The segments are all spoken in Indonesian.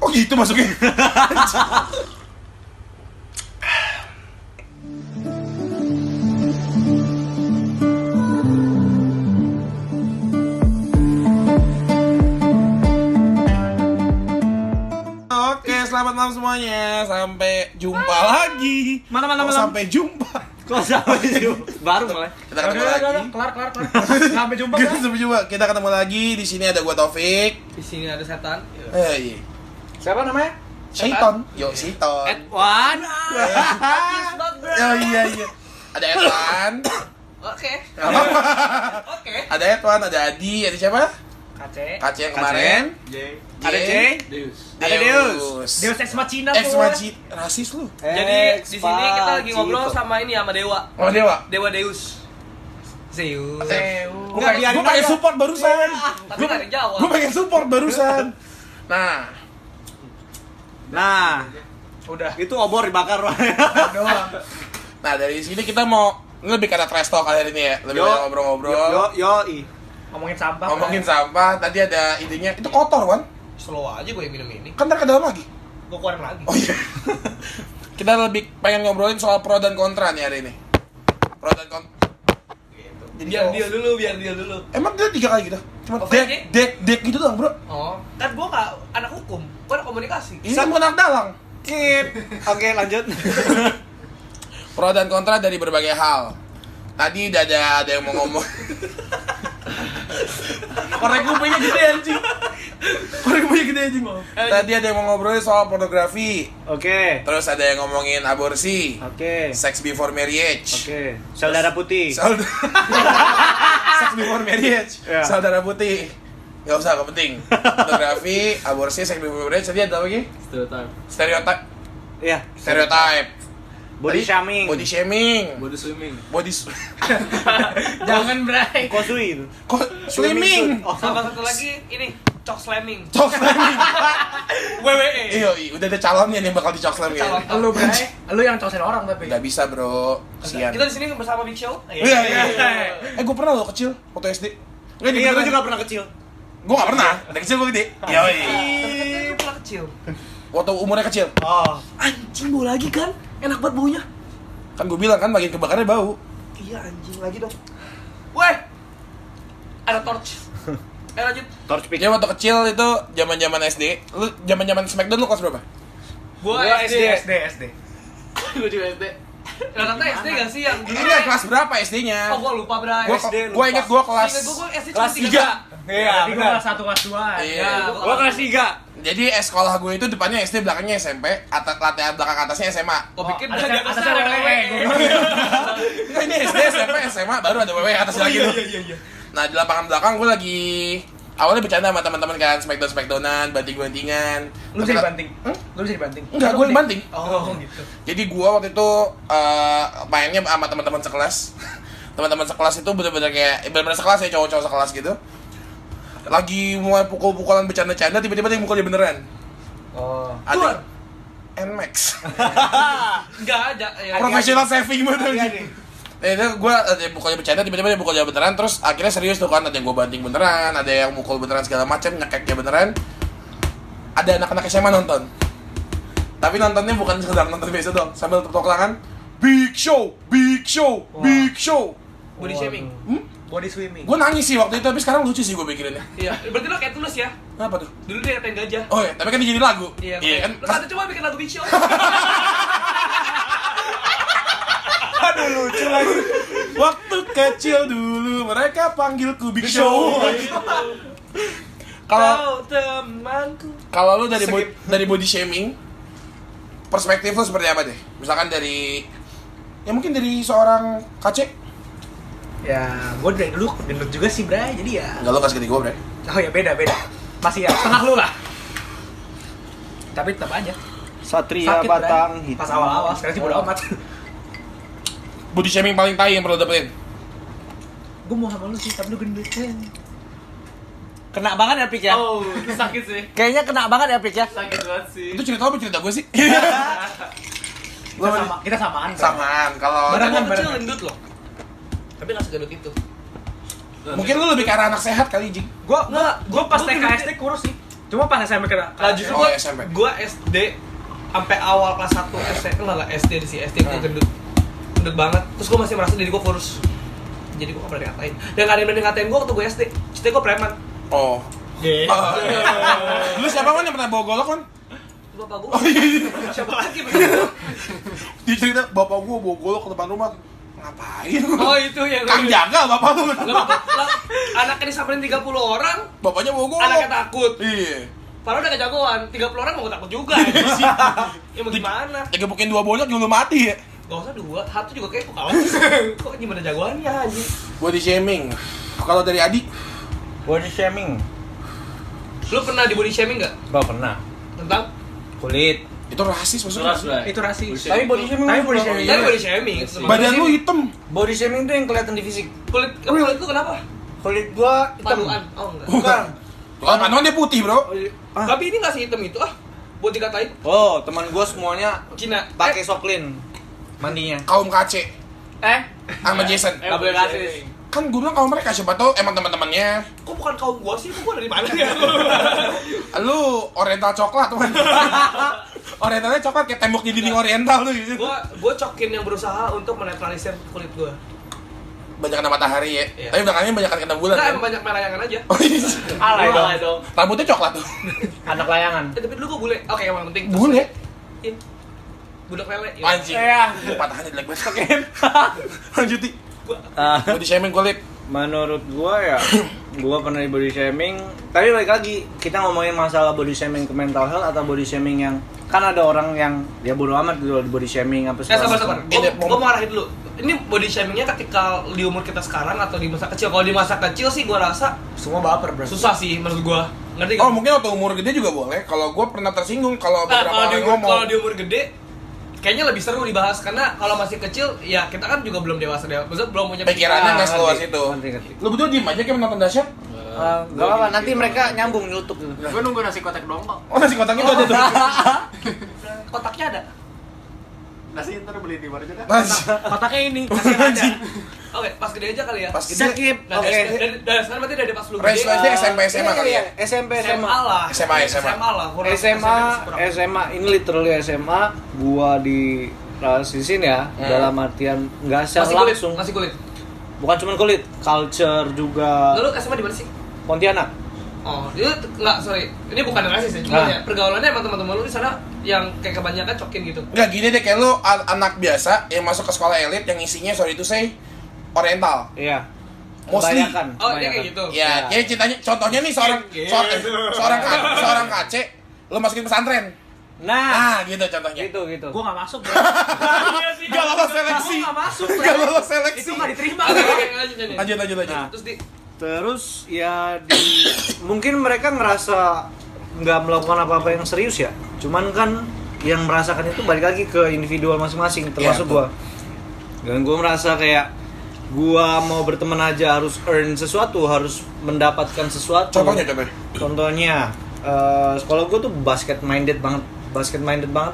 Oh gitu masuknya. Oke, selamat malam semuanya. Sampai jumpa lagi. Malam. Sampai jumpa. Kok sampai jumpa? Baru mulai. Kita ketemu lagi. Kelar. Sampai jumpa. Sampai jumpa. Kita ketemu lagi. Di sini ada gua Taufik. Di sini ada setan. Iya. Siapa namanya? Syaiton. Yo, Syaiton. Edwan. Oh iya. Ada Edwan. Oke. Ada Edwan, ada Adi, ada siapa? Kace. Kace yang kemarin. Ada J. Ada Deus. Deus Ex Machina Ex tuh. Machina. Rasis lu. Jadi di sini kita lagi ngobrol sama ini sama Dewa. Oh, Dewa. Dewa Deus. Zeus. Gua pengen support barusan. Tapi enggak ada jawab. Gua pengen support barusan. Nah, Udah. itu obor dibakar. Doang. Nah, dari sini kita mau lebih karena trash talk kali ini ya. Lebih banyak ngobrol-ngobrol. Yo. Ngomongin sampah. Ngomongin sampah. Tadi ada idenya. Itu kotor, Wan. slow aja gue yang minum ini. Kan ntar ke dalam lagi. Gue keluarin lagi. Oh iya. Kita lebih pengen ngobrolin soal pro dan kontra nih hari ini. Pro dan kontra. Jadi Biar dia dulu. Emang dia 3 kali gitu? Cuma Oke. dek gitu doang, Bro. Oh, kan gue nggak anak hukum, gue anak komunikasi. Ini bukan anak dalang. Oke, lanjut. Pro dan kontra dari berbagai hal. Tadi udah ada yang mau ngomong. Korek kupingnya gede anjing. Tadi ada yang mau ngobrolin soal pornografi. Oke. Terus ada yang ngomongin aborsi. Oke. Sex before marriage. Oke. Sel darah putih. Sex before marriage. Ya. Sel darah putih. Gak usah, gak penting. Pornografi, aborsi, sex before marriage. Tadi ada apa lagi? Stereotype. Iya. Stereotype. Body Tadi shaming. Body shaming. Body Jangan berai. Kosui itu. kok slimming. Oh, Sama satu lagi ini cok slamming. Cok slimming. WWE. Iya, udah ada calonnya nih bakal dicok slam Calon. ya. Lu berai. Lu yang cokin orang tapi. Gak bisa, Bro. Kasian. Kita di sini bersama Big Show. Iya. Gue pernah lo kecil waktu SD. Iya, gue juga pernah kecil. Gue gak pernah. Dari kecil gue gede. Iya. Tapi kan lu pernah kecil. Waktu umurnya kecil. Oh. Anjing bau lagi kan? Enak banget baunya. Kan gue bilang kan bagian kebakarnya bau. Iya anjing lagi dong. Weh. Ada torch. Lanjut. Torch pick. Jadi waktu kecil itu zaman-zaman SD. Lu zaman-zaman Smackdown lu kelas berapa? Gua SD. Gua juga SD. Rata-rata SD gak sih yang dulu? Iya, kelas berapa SD-nya? Oh, gua lupa, Bray. Gue inget gue kelas. Gua SD kelas cuma 3. Iya, benar. kelas 1, kelas 2. Iya. Gua kelas 3. Jadi sekolah gue itu depannya SD, belakangnya SMP, lantai belakang atasnya SMA. Gua pikir Atasnya atasnya ada ada WWE. Enggak, ini SD, SMP, SMA, baru ada WWE atasnya lagi tuh. Iya. Nah, di lapangan belakang gue lagi awalnya bercanda sama teman-teman kan, Smackdownan, banting-bantingan. Lu bisa dibanting? Lu bisa dibanting? Enggak, gue yang banting. Oh, gitu. Jadi gue waktu itu mainnya sama teman-teman sekelas. Teman-teman sekelas itu bener-bener kayak bener-bener sekelas ya, cowok-cowok sekelas gitu. Lagi mulai pukul-pukulan bercanda-canda, tiba-tiba dia mukul dia beneran. Oh. Ada Nmax. Enggak ada. Professional saving bener Iya gitu. nih. Itu gue pukulnya bercanda, tiba-tiba dia pukul dia beneran, terus akhirnya serius tuh kan, ada yang gue banting beneran, ada yang mukul beneran segala macam, nyekeknya beneran. Ada anak-anak SMA nonton. Tapi nontonnya bukan sekedar nonton biasa doang, sambil tepuk tangan. Big Show. Body shaming. Body swimming. Gue nangis sih waktu itu, tapi sekarang lucu sih gue pikirinnya. Iya, berarti lo kayak Tulus ya? Kenapa tuh? Dulu dia ngatain gajah. Oh ya, tapi kan dia jadi lagu. Iya kan. Lo kata coba bikin lagu Big Show. Aduh lucu lagi. Waktu kecil dulu mereka panggilku Big Show. Kalau temanku. kalau lu dari body shaming, perspektif lu seperti apa deh? Misalkan dari ya mungkin dari seorang KC. Ya, gue dari dulu gendut juga sih, Bray. Jadi ya. Enggak, lu kasih gede gue, Bre. Oh ya beda. Masih ya setengah lu lah. Tapi tetap aja. Satria Sakit, batang Bray. hitam. Pas awal-awal, sekarang sih bodo amat. Body shaming paling tai yang perlu dapetin. Gue mau sama lu sih, tapi lu gendut. Kena banget ya, Pik ya? Oh, itu sakit sih. Kayaknya kena banget ya, Pik ya? Sakit banget sih. Itu cerita apa cerita gue sih? Kita samaan. Bray. Samaan. Kalau Barengan kecil gendut loh. Tapi nggak segendut itu. mungkin lu lebih ke arah anak sehat kali, Jing. Gue pas TK SD kurus sih. Cuma pas SMP kena. Nah, justru Oh, SMP. gua SD sampai awal kelas 1 SD enggak SD sih, SD gua gendut. Gendut banget. Terus gua masih merasa diri gua kurus. Jadi gua gak berani ngatain. Dan gak ada yang berani ngatain gua waktu gua SD. SD gua preman. Oh. Gitu. Lu siapa kan yang pernah bawa golok kan? Bapak gua. Oh iya. Siapa lagi begitu? Dia cerita bapak gua bawa golok ke depan rumah. Ngapain? Oh, itu yang Kang jagal bapak lu. Lah, anaknya disamperin 30 orang, Bapaknya bawa golok. anaknya takut. Iya. Padahal udah kejagoan, 30 orang mau takut juga. Ya mau gimana? Digebukin 2 bonyok juga mati ya. Gak usah 2, 1 juga kepo kawan. Kok gimana jagoannya anjing? Body shaming. Kalau dari Adi, Body shaming. Lu pernah di body shaming gak? Gak pernah. Tentang? Kulit. itu rasis maksudnya. Itu rasis. Tapi body shaming. Tapi body shaming. Tapi body shaming. Badan lu hitam. Body shaming tuh yang kelihatan di fisik. Kulit lu kenapa? Kulit gua hitam. Paduan. Oh enggak. Bukan. Kalau panuan dia putih, Bro. Tapi ini enggak hitam itu buat dikatain Oh, teman gua semuanya Cina. pakai soklin mandinya. Kaum KC sama Jason. Enggak boleh rasis. Kan gue bilang kaum mereka, siapa tau emang teman-temannya. Kok bukan kaum gua sih? Gua dari mana ya? Lu oriental coklat, teman. Orientalnya coklat kayak tembok di dinding oriental tuh gitu. Gua cokin yang berusaha untuk menetralisir kulit gua. Banyak kena matahari ya. Iya. Tapi belakangnya banyak kena bulan. Enggak, Kan? emang banyak melayangan aja. Oh, iya. Alay dong. Rambutnya coklat tuh. Anak layangan. Tapi dulu gua bule. Oke, yang penting. Bule. Iya. Budak lele. Iya. Anjing. Iya. Patahannya jelek banget. Lanjuti. Ah, Body shaming kulit. menurut gua ya, gua pernah di body shaming. Tapi balik lagi, kita ngomongin masalah body shaming ke mental health atau body shaming yang kan ada orang yang dia bodo amat gitu loh di body shaming apa Sabar. Gini, Gua mau arahin dulu. Ini body shamingnya ketika di umur kita sekarang atau di masa kecil? Kalau di masa kecil sih gua rasa Semua baper, bro. susah sih menurut gua. Ngerti Oh, nggak? mungkin waktu umur gede juga boleh. Kalau gue pernah tersinggung kalau Nah, beberapa kalau orang di ngomong. kalau di umur gede kayaknya lebih seru dibahas karena kalau masih kecil ya kita kan juga belum dewasa maksudnya belum punya Pikirannya nggak seluas ngerti. itu. Ngerti. Lu berdua diem aja kayak menonton dahsyat. Gak apa-apa, nanti mereka nyambung nyutuk gitu. Gue nunggu nasi kotak doang kok. Oh, nasi kotak itu ada tuh. kotaknya ada. Nasi ntar beli di mana aja kan? Nasi. Kotaknya ini. Masih ada. Oke, pas gede aja kali ya. Pas gede. Skip. Nah, Oke. dari sekarang berarti dari pas lu Range gede. SD SMP SMA kali ya. SMP SMA lah. SMA. SMA lah. kurang. SMA ini literally SMA gua di rasisin ya, dalam artian nggak secara langsung. Masih kulit. Bukan cuma kulit, culture juga. Lalu SMA di mana sih? Pontianak. Oh, itu enggak, sorry. Ini bukan rasis ya, cuma Nah. ya pergaulannya emang teman-teman lu di sana yang kayak kebanyakan cokin gitu. Enggak gini deh, kayak lu anak biasa yang masuk ke sekolah elit yang isinya sorry itu say oriental. Iya. Mostly. Kebanyakan, Oh, dia kebanyakan. kayak gitu. Ya, kayak ceritanya contohnya nih seorang seorang KC lu masukin pesantren. Nah, Nah, gitu contohnya. gitu. Gua nggak masuk, bro. Gak lolos seleksi. Gua nggak masuk, Gak lolos seleksi. Itu nggak diterima. Oke, lanjut. Lanjut. Nah. Terus di Terus ya mungkin mereka ngerasa nggak melakukan apa-apa yang serius ya. Cuman kan yang merasakan itu balik lagi ke individual masing-masing, termasuk Iya, gua. Dan gua merasa kayak gua mau berteman aja harus earn sesuatu, harus mendapatkan sesuatu. Contohnya. Contohnya sekolah gua tuh basket minded banget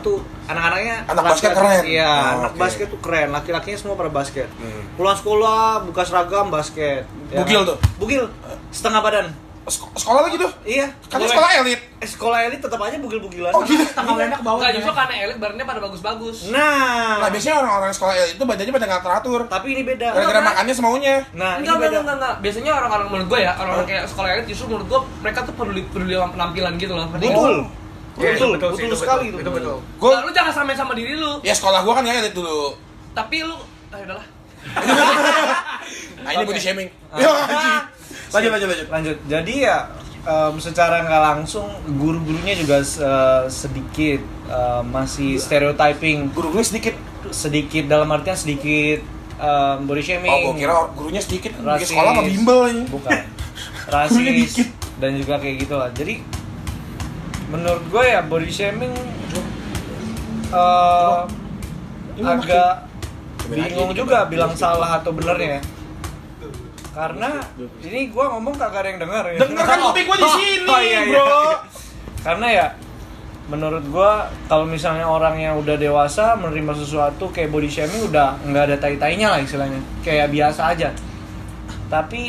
tuh anak-anaknya. Anak basket laki-laki- keren. Iya, Oh, anak oke. basket tuh keren. Laki-lakinya semua pada basket. Pulang sekolah buka seragam basket. Ya Bugil kan? tuh? Bugil. Setengah badan. Sekolah lagi tuh. Iya. Kan Boleh. sekolah elit. Sekolah elit tetap aja bugil-bugilan. Oh, gitu. Tangga lenak ke bawah. enggak justru karena elit badannya pada bagus-bagus. Nah, Nah, biasanya orang-orang sekolah elit itu badannya pada nggak teratur. tapi ini beda. Gara-gara makannya semaunya. Nah, ini Enggak, beda. enggak. Biasanya orang-orang menurut gue ya, orang-orang kayak sekolah elit justru menurut gue mereka tuh peduli sama penampilan gitu loh. Ngerti nggak? Betul. Iya, Betul, betul sih, betul itu sekali betul. itu. Itu betul. Gue Nah, lu jangan samain sama diri lu. ya sekolah gua kan nggak elit dulu. Tapi lu udahlah. Nah, ini Oke. body shaming. Yo, anjing. Lanjut. Lanjut. Jadi ya secara nggak langsung guru-gurunya juga sedikit masih stereotyping, Guru gue sedikit. sedikit dalam artian sedikit body shaming. Oh, gua kira gurunya sedikit. Di Rasis. sekolah mah bimbel ini. Bukan. Gurunya Rasis dikit. dan juga kayak gitulah. Jadi menurut gue ya body shaming agak bingung juga bilang salah atau benernya ya. Karena ini gue ngomong kagak ada yang dengar ya. Dengar kan kuping gua di sini, iya. bro. Karena ya menurut gue kalau misalnya orang yang udah dewasa menerima sesuatu kayak body shaming udah nggak ada tai-tainya lah istilahnya, kayak biasa aja. Tapi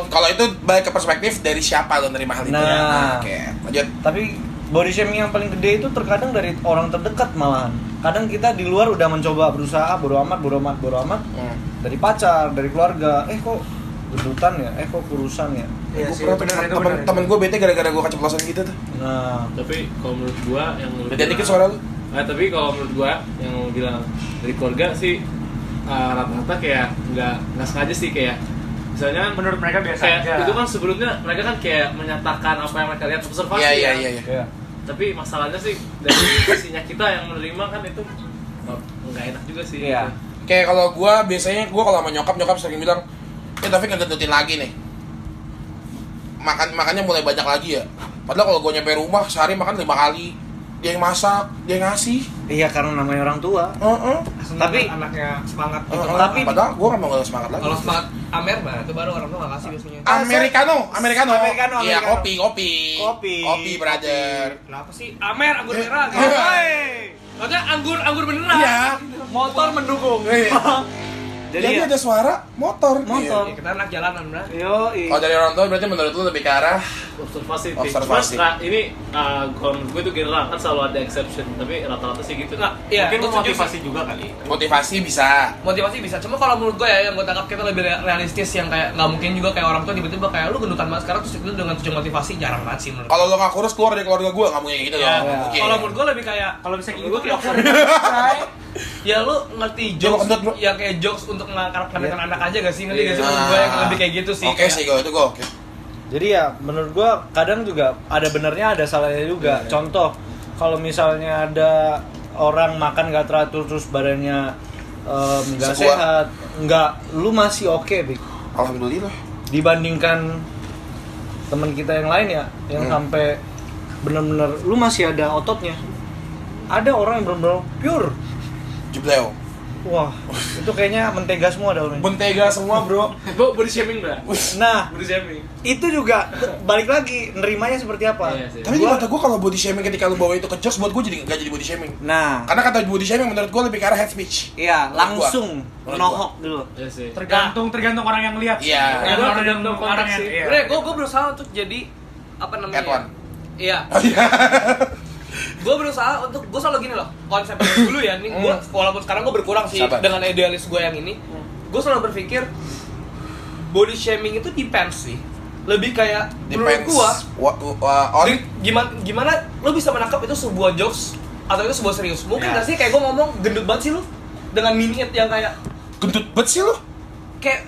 Kalau itu balik ke perspektif dari siapa lo nerima hal itu. Nah. Oke, lanjut. tapi body shaming yang paling gede itu terkadang dari orang terdekat malahan. Kadang kita di luar udah mencoba berusaha bodo amat. Dari pacar, dari keluarga, kok gendutan ya, kok kurusan ya. Iya Gue sih, pernah bener, itu temen bener. temen gue bete gara-gara gue keceplosan gitu tuh. Nah, Tapi kalau menurut gua yang lu Gedean dikit bilang- suara lu. Nah, tapi kalau menurut gua yang lu bilang dari keluarga sih rata-rata kayak nggak sengaja sih, kayak misalnya Menurut mereka biasa kayak aja. itu kan sebelumnya mereka kan kayak menyatakan apa yang mereka lihat, observasi Iya. kan. ya. Tapi masalahnya sih dari sisinya kita yang menerima kan itu nggak enak juga sih. Iya. Kayak kalau gue biasanya kalau sama nyokap sering bilang, Taufik ngegendutin lagi nih. Makannya mulai banyak lagi ya. Padahal kalau gue nyampe rumah sehari makan 5 kali. Dia yang masak, dia yang ngasih. Iya, karena namanya orang tua. Tapi anaknya semangat gitu. Tapi- padahal gue gak mau semangat lagi. Kalau semangat Amer, nah itu baru orang tua nggak kasih biasanya. Americano. Americano. Iya, kopi. Kopi. Brother. Kenapa sih? Amer anggur merah. Hey. Maksudnya anggur beneran. Iya. Motor mendukung. Jadi ya, ada suara motor. Motor. Iya, kita anak jalanan, Bro. Yoi. Kalau dari orang tua berarti menurut lu lebih ke arah Observasi. Observasi. Cuma, ini kalau menurut gue itu general kan selalu ada exception, tapi rata-rata sih gitu. Nah, iya, Mungkin gua setuju motivasi sih. juga kali. motivasi bisa. Motivasi bisa. Cuma kalau menurut gue ya yang gue tangkap kita lebih realistis, yang kayak nggak mungkin juga kayak orang tua tiba-tiba kayak lu gendutan banget sekarang terus itu dengan tujuan motivasi jarang banget sih menurut. Kalau lo gak kurus keluar dari keluarga gue gak mungkin gitu Ya, dong. Mungkin. kalau menurut gue lebih kayak Kalau bisa gitu gue kayak ya lu ngerti Dia mau jokes kentut, bro. yang kayak jokes untuk mengangkat anak aja gak sih, ngerti gak sih menurut gue yang lebih kayak gitu sih. Oke Kayak- sih, kalau itu gue oke. Jadi ya menurut gua kadang juga ada benernya ada salahnya juga. Iya. Contoh kalau misalnya ada orang makan gak teratur terus badannya nggak Sekuat. sehat, nggak, lu masih oke, Bik. Alhamdulillah. Dibandingkan teman kita yang lain ya, yang sampai bener-bener lu masih ada ototnya. Ada orang yang bener-bener pure. Jubleo. Wah, itu kayaknya mentega semua daunnya. Mentega semua bro. Body shaming bro. Nah, Body shaming. itu juga balik lagi nerimanya seperti apa. Iya sih. Tapi di mata gue kalau body shaming ketika lu bawa itu ke jokes, buat gue jadi gak jadi body shaming. Nah, Karena kata body shaming menurut gue lebih ke arah hate speech. iya, Menurut gua. langsung Menurut nohok dulu. Iya sih. Tergantung orang yang lihat. Iya. Tergantung orang konteks yang sih. iya. Gue berusaha untuk jadi apa namanya? Cat one. Iya. Oh iya. Gue berusaha untuk, gue selalu gini loh, konsep dulu ya nih, gue walaupun sekarang gue berkurang sih Sabar. dengan idealis gue yang ini, gue selalu berpikir body shaming itu depends sih, lebih kayak menurut gue gimana lo bisa menangkap itu sebuah jokes atau itu sebuah serius. Mungkin Ya. gak sih kayak gue ngomong gendut banget sih lu dengan minute yang kayak Gendut bet sih lu.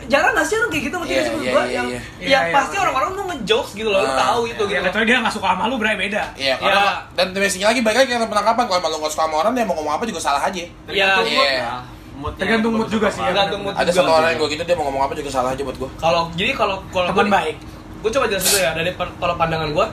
jarang gak sih orang kayak gitu ngerti gak sih menurut gue yang yang Iya, pasti iya. orang-orang mau ngejokes gitu loh, lo tahu itu Ya gitu. kecuali dia nggak suka sama lu, Bray, beda. Iya, karena Iya. dan basic lagi balik lagi ke penangkapan. Kalau emang lu gak suka sama orang, dia mau ngomong apa juga salah aja. Iya. Iya. Tergantung mood juga sih. Tergantung mood. Ada juga. satu orang yang gue gitu, dia mau ngomong apa juga salah aja buat gue. Kalau Teman gua- baik. gue coba jelasin dulu ya dari kalau pandangan gue,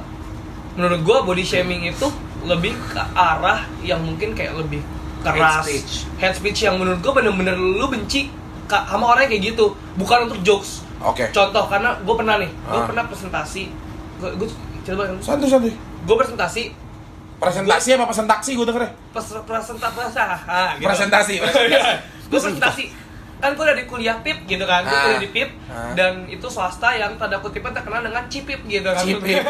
menurut gue body shaming itu lebih ke arah yang mungkin kayak lebih keras, hate speech yang menurut gue bener-bener lu benci sama orang yang kayak gitu, bukan untuk jokes. Oke. Contoh, karena gue pernah nih, gue Ah. pernah presentasi, gue coba Santuy. gue presentasi Presentasi apa presentasi gue dengernya? gitu. Presentasi. Gue presentasi kan gue dari kuliah PIP gitu kan, gue Ah. kuliah di PIP Ah. dan itu swasta yang tanda kutipnya terkenal dengan cipip gitu kan. Cipip.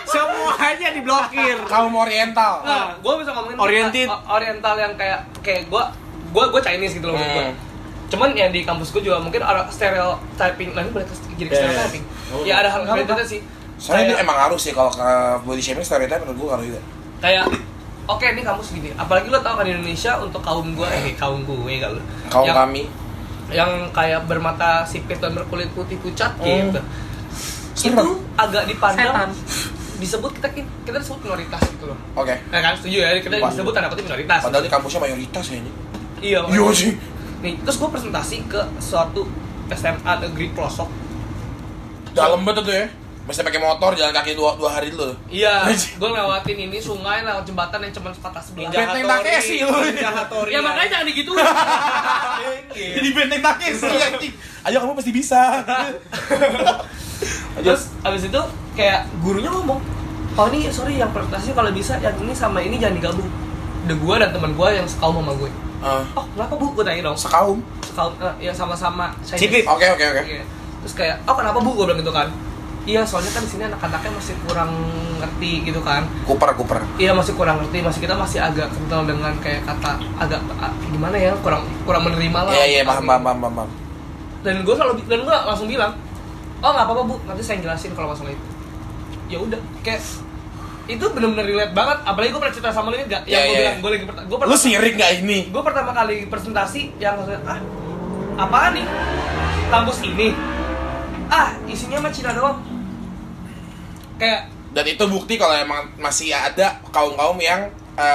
Semuanya diblokir. Kaum oriental. Nah, gue bisa ngomongin Oriented. oriental yang kayak gue Chinese gitu loh menurut gue. Cuman yang di kampus gue juga mungkin ada stereotyping, nanti boleh jadi ke Iya, iya. stereotyping. Oh, Ya ada hal nggak itu apa-apa. sih. Soalnya dia Kayak- emang harus sih kalau ke body shaming stereotype menurut gue harus juga. kayak oke ini kampus gini. Apalagi lo tau kan di Indonesia untuk kaum gue kalau Kaum yang, kami. yang kayak bermata sipit dan berkulit putih pucat gitu. Serem. Itu agak dipandang disebut kita disebut minoritas gitu loh. Oke. Ya kan, setuju ya, kita Pas. disebut tanda kutip minoritas. Padahal di kampusnya mayoritas kayaknya. Iya, Iya makanya. sih. Nih, terus gue presentasi ke suatu SMA negeri pelosok. Dalam banget tuh ya. Mesti pakai motor jalan kaki dua hari dulu. Iya, gue lewatin ini sungai, lewat jembatan yang cuma sepatah sebelah. Benteng Takeshi lu. Ya makanya jangan digituin. Jadi benteng Takeshi anjing. Ayo kamu pasti bisa. Terus abis itu kayak gurunya ngomong, oh ini sorry yang presentasi kalau bisa yang ini sama ini jangan digabung. Udah gue dan teman gue yang sekaum sama gue. Oh kenapa bu? Gue tanya dong. Sekaum. Ya sama-sama Cipit. Oke. Iya. Terus kayak, oh kenapa bu? Gue bilang gitu kan. Iya soalnya kan di sini anak-anaknya masih kurang ngerti gitu kan. Kuper. Iya masih kurang ngerti, kita masih agak kental dengan kayak kata agak gimana ya, kurang menerima lah. Iya, Gitu. paham. Dan gue langsung bilang, oh nggak apa-apa bu, nanti saya jelasin kalau masalah itu. Ya udah, kayak itu benar-benar relate banget. Apalagi gue pernah cerita sama lu nggak? Yang gue bilang, gue Lu sirik nggak ini? Gue pertama kali presentasi yang apaan nih? Kampus ini? Isinya mah Cina doang. Kayak Dan itu bukti kalau emang masih ada kaum-kaum yang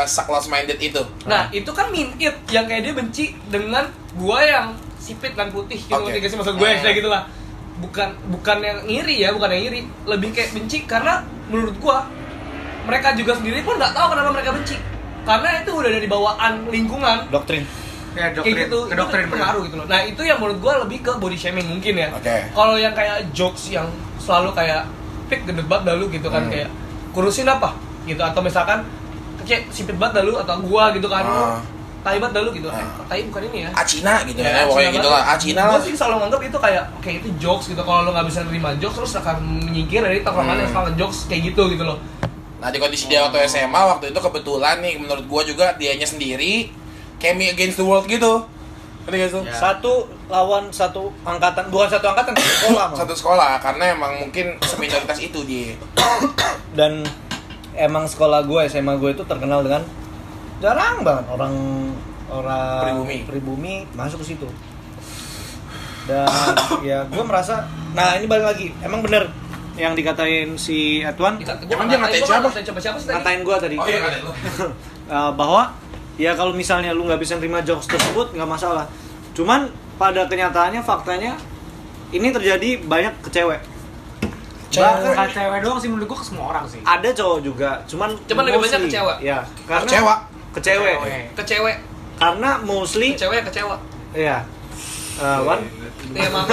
sekelas minded itu. nah, itu kan minit yang kayak dia benci dengan gua yang sipit dan putih gitu. Oke. Ngerti gak sih maksud gue kayak gitu lah. Bukan yang iri ya, bukan yang iri. Lebih kayak benci karena menurut gua mereka juga sendiri pun nggak tahu kenapa mereka benci. Karena itu udah dari bawaan lingkungan. Doktrin. Ya, Kayak gitu, ke doktrin itu pengaruh gitu loh. Nah itu yang menurut gue lebih ke body shaming mungkin ya. Oke. Kalau yang kayak jokes yang selalu kayak pik gede banget dah lu gitu kan, kayak kurusin apa gitu, atau misalkan kayak sipit banget dah lu, atau gua gitu kan, tai banget dah lu gitu. Tai bukan ini ya. Cina gitu ya, pokoknya gitu lah. Cina lah. Gue sih selalu nganggap itu kayak itu jokes gitu. Kalau lo nggak bisa nerima jokes, terus akan menyingkir dari tongkrongan yang suka ngejokes kayak gitu loh. Nah di kondisi dia waktu SMA, waktu itu kebetulan nih menurut gua juga dianya sendiri kayak me against the world gitu. Ngerti gak sih? Ya. Satu lawan satu angkatan, bukan satu angkatan, satu sekolah. Satu sekolah, karena emang mungkin seminoritas itu dia. Dan emang sekolah gue, SMA gue itu terkenal dengan jarang banget orang pribumi masuk ke situ. Dan ya gue merasa, nah ini balik lagi, emang bener yang dikatain si Edwan, Emang dia ngatain siapa? Siapa sih tadi? ngatain gue tadi. Oh iya, ngatain lu. Bahwa ya kalau misalnya lu nggak bisa nerima jokes tersebut nggak masalah. Cuman pada kenyataannya, faktanya ini terjadi banyak ke cewek. Bukan cewek doang sih, menurut gua ke semua orang sih. Ada cowok juga, cuman lebih banyak ke cewek. Ya, karena Kecewa. ke cewek. Ke cewek. Karena mostly Kecewa. ya. Wan, Ya maaf.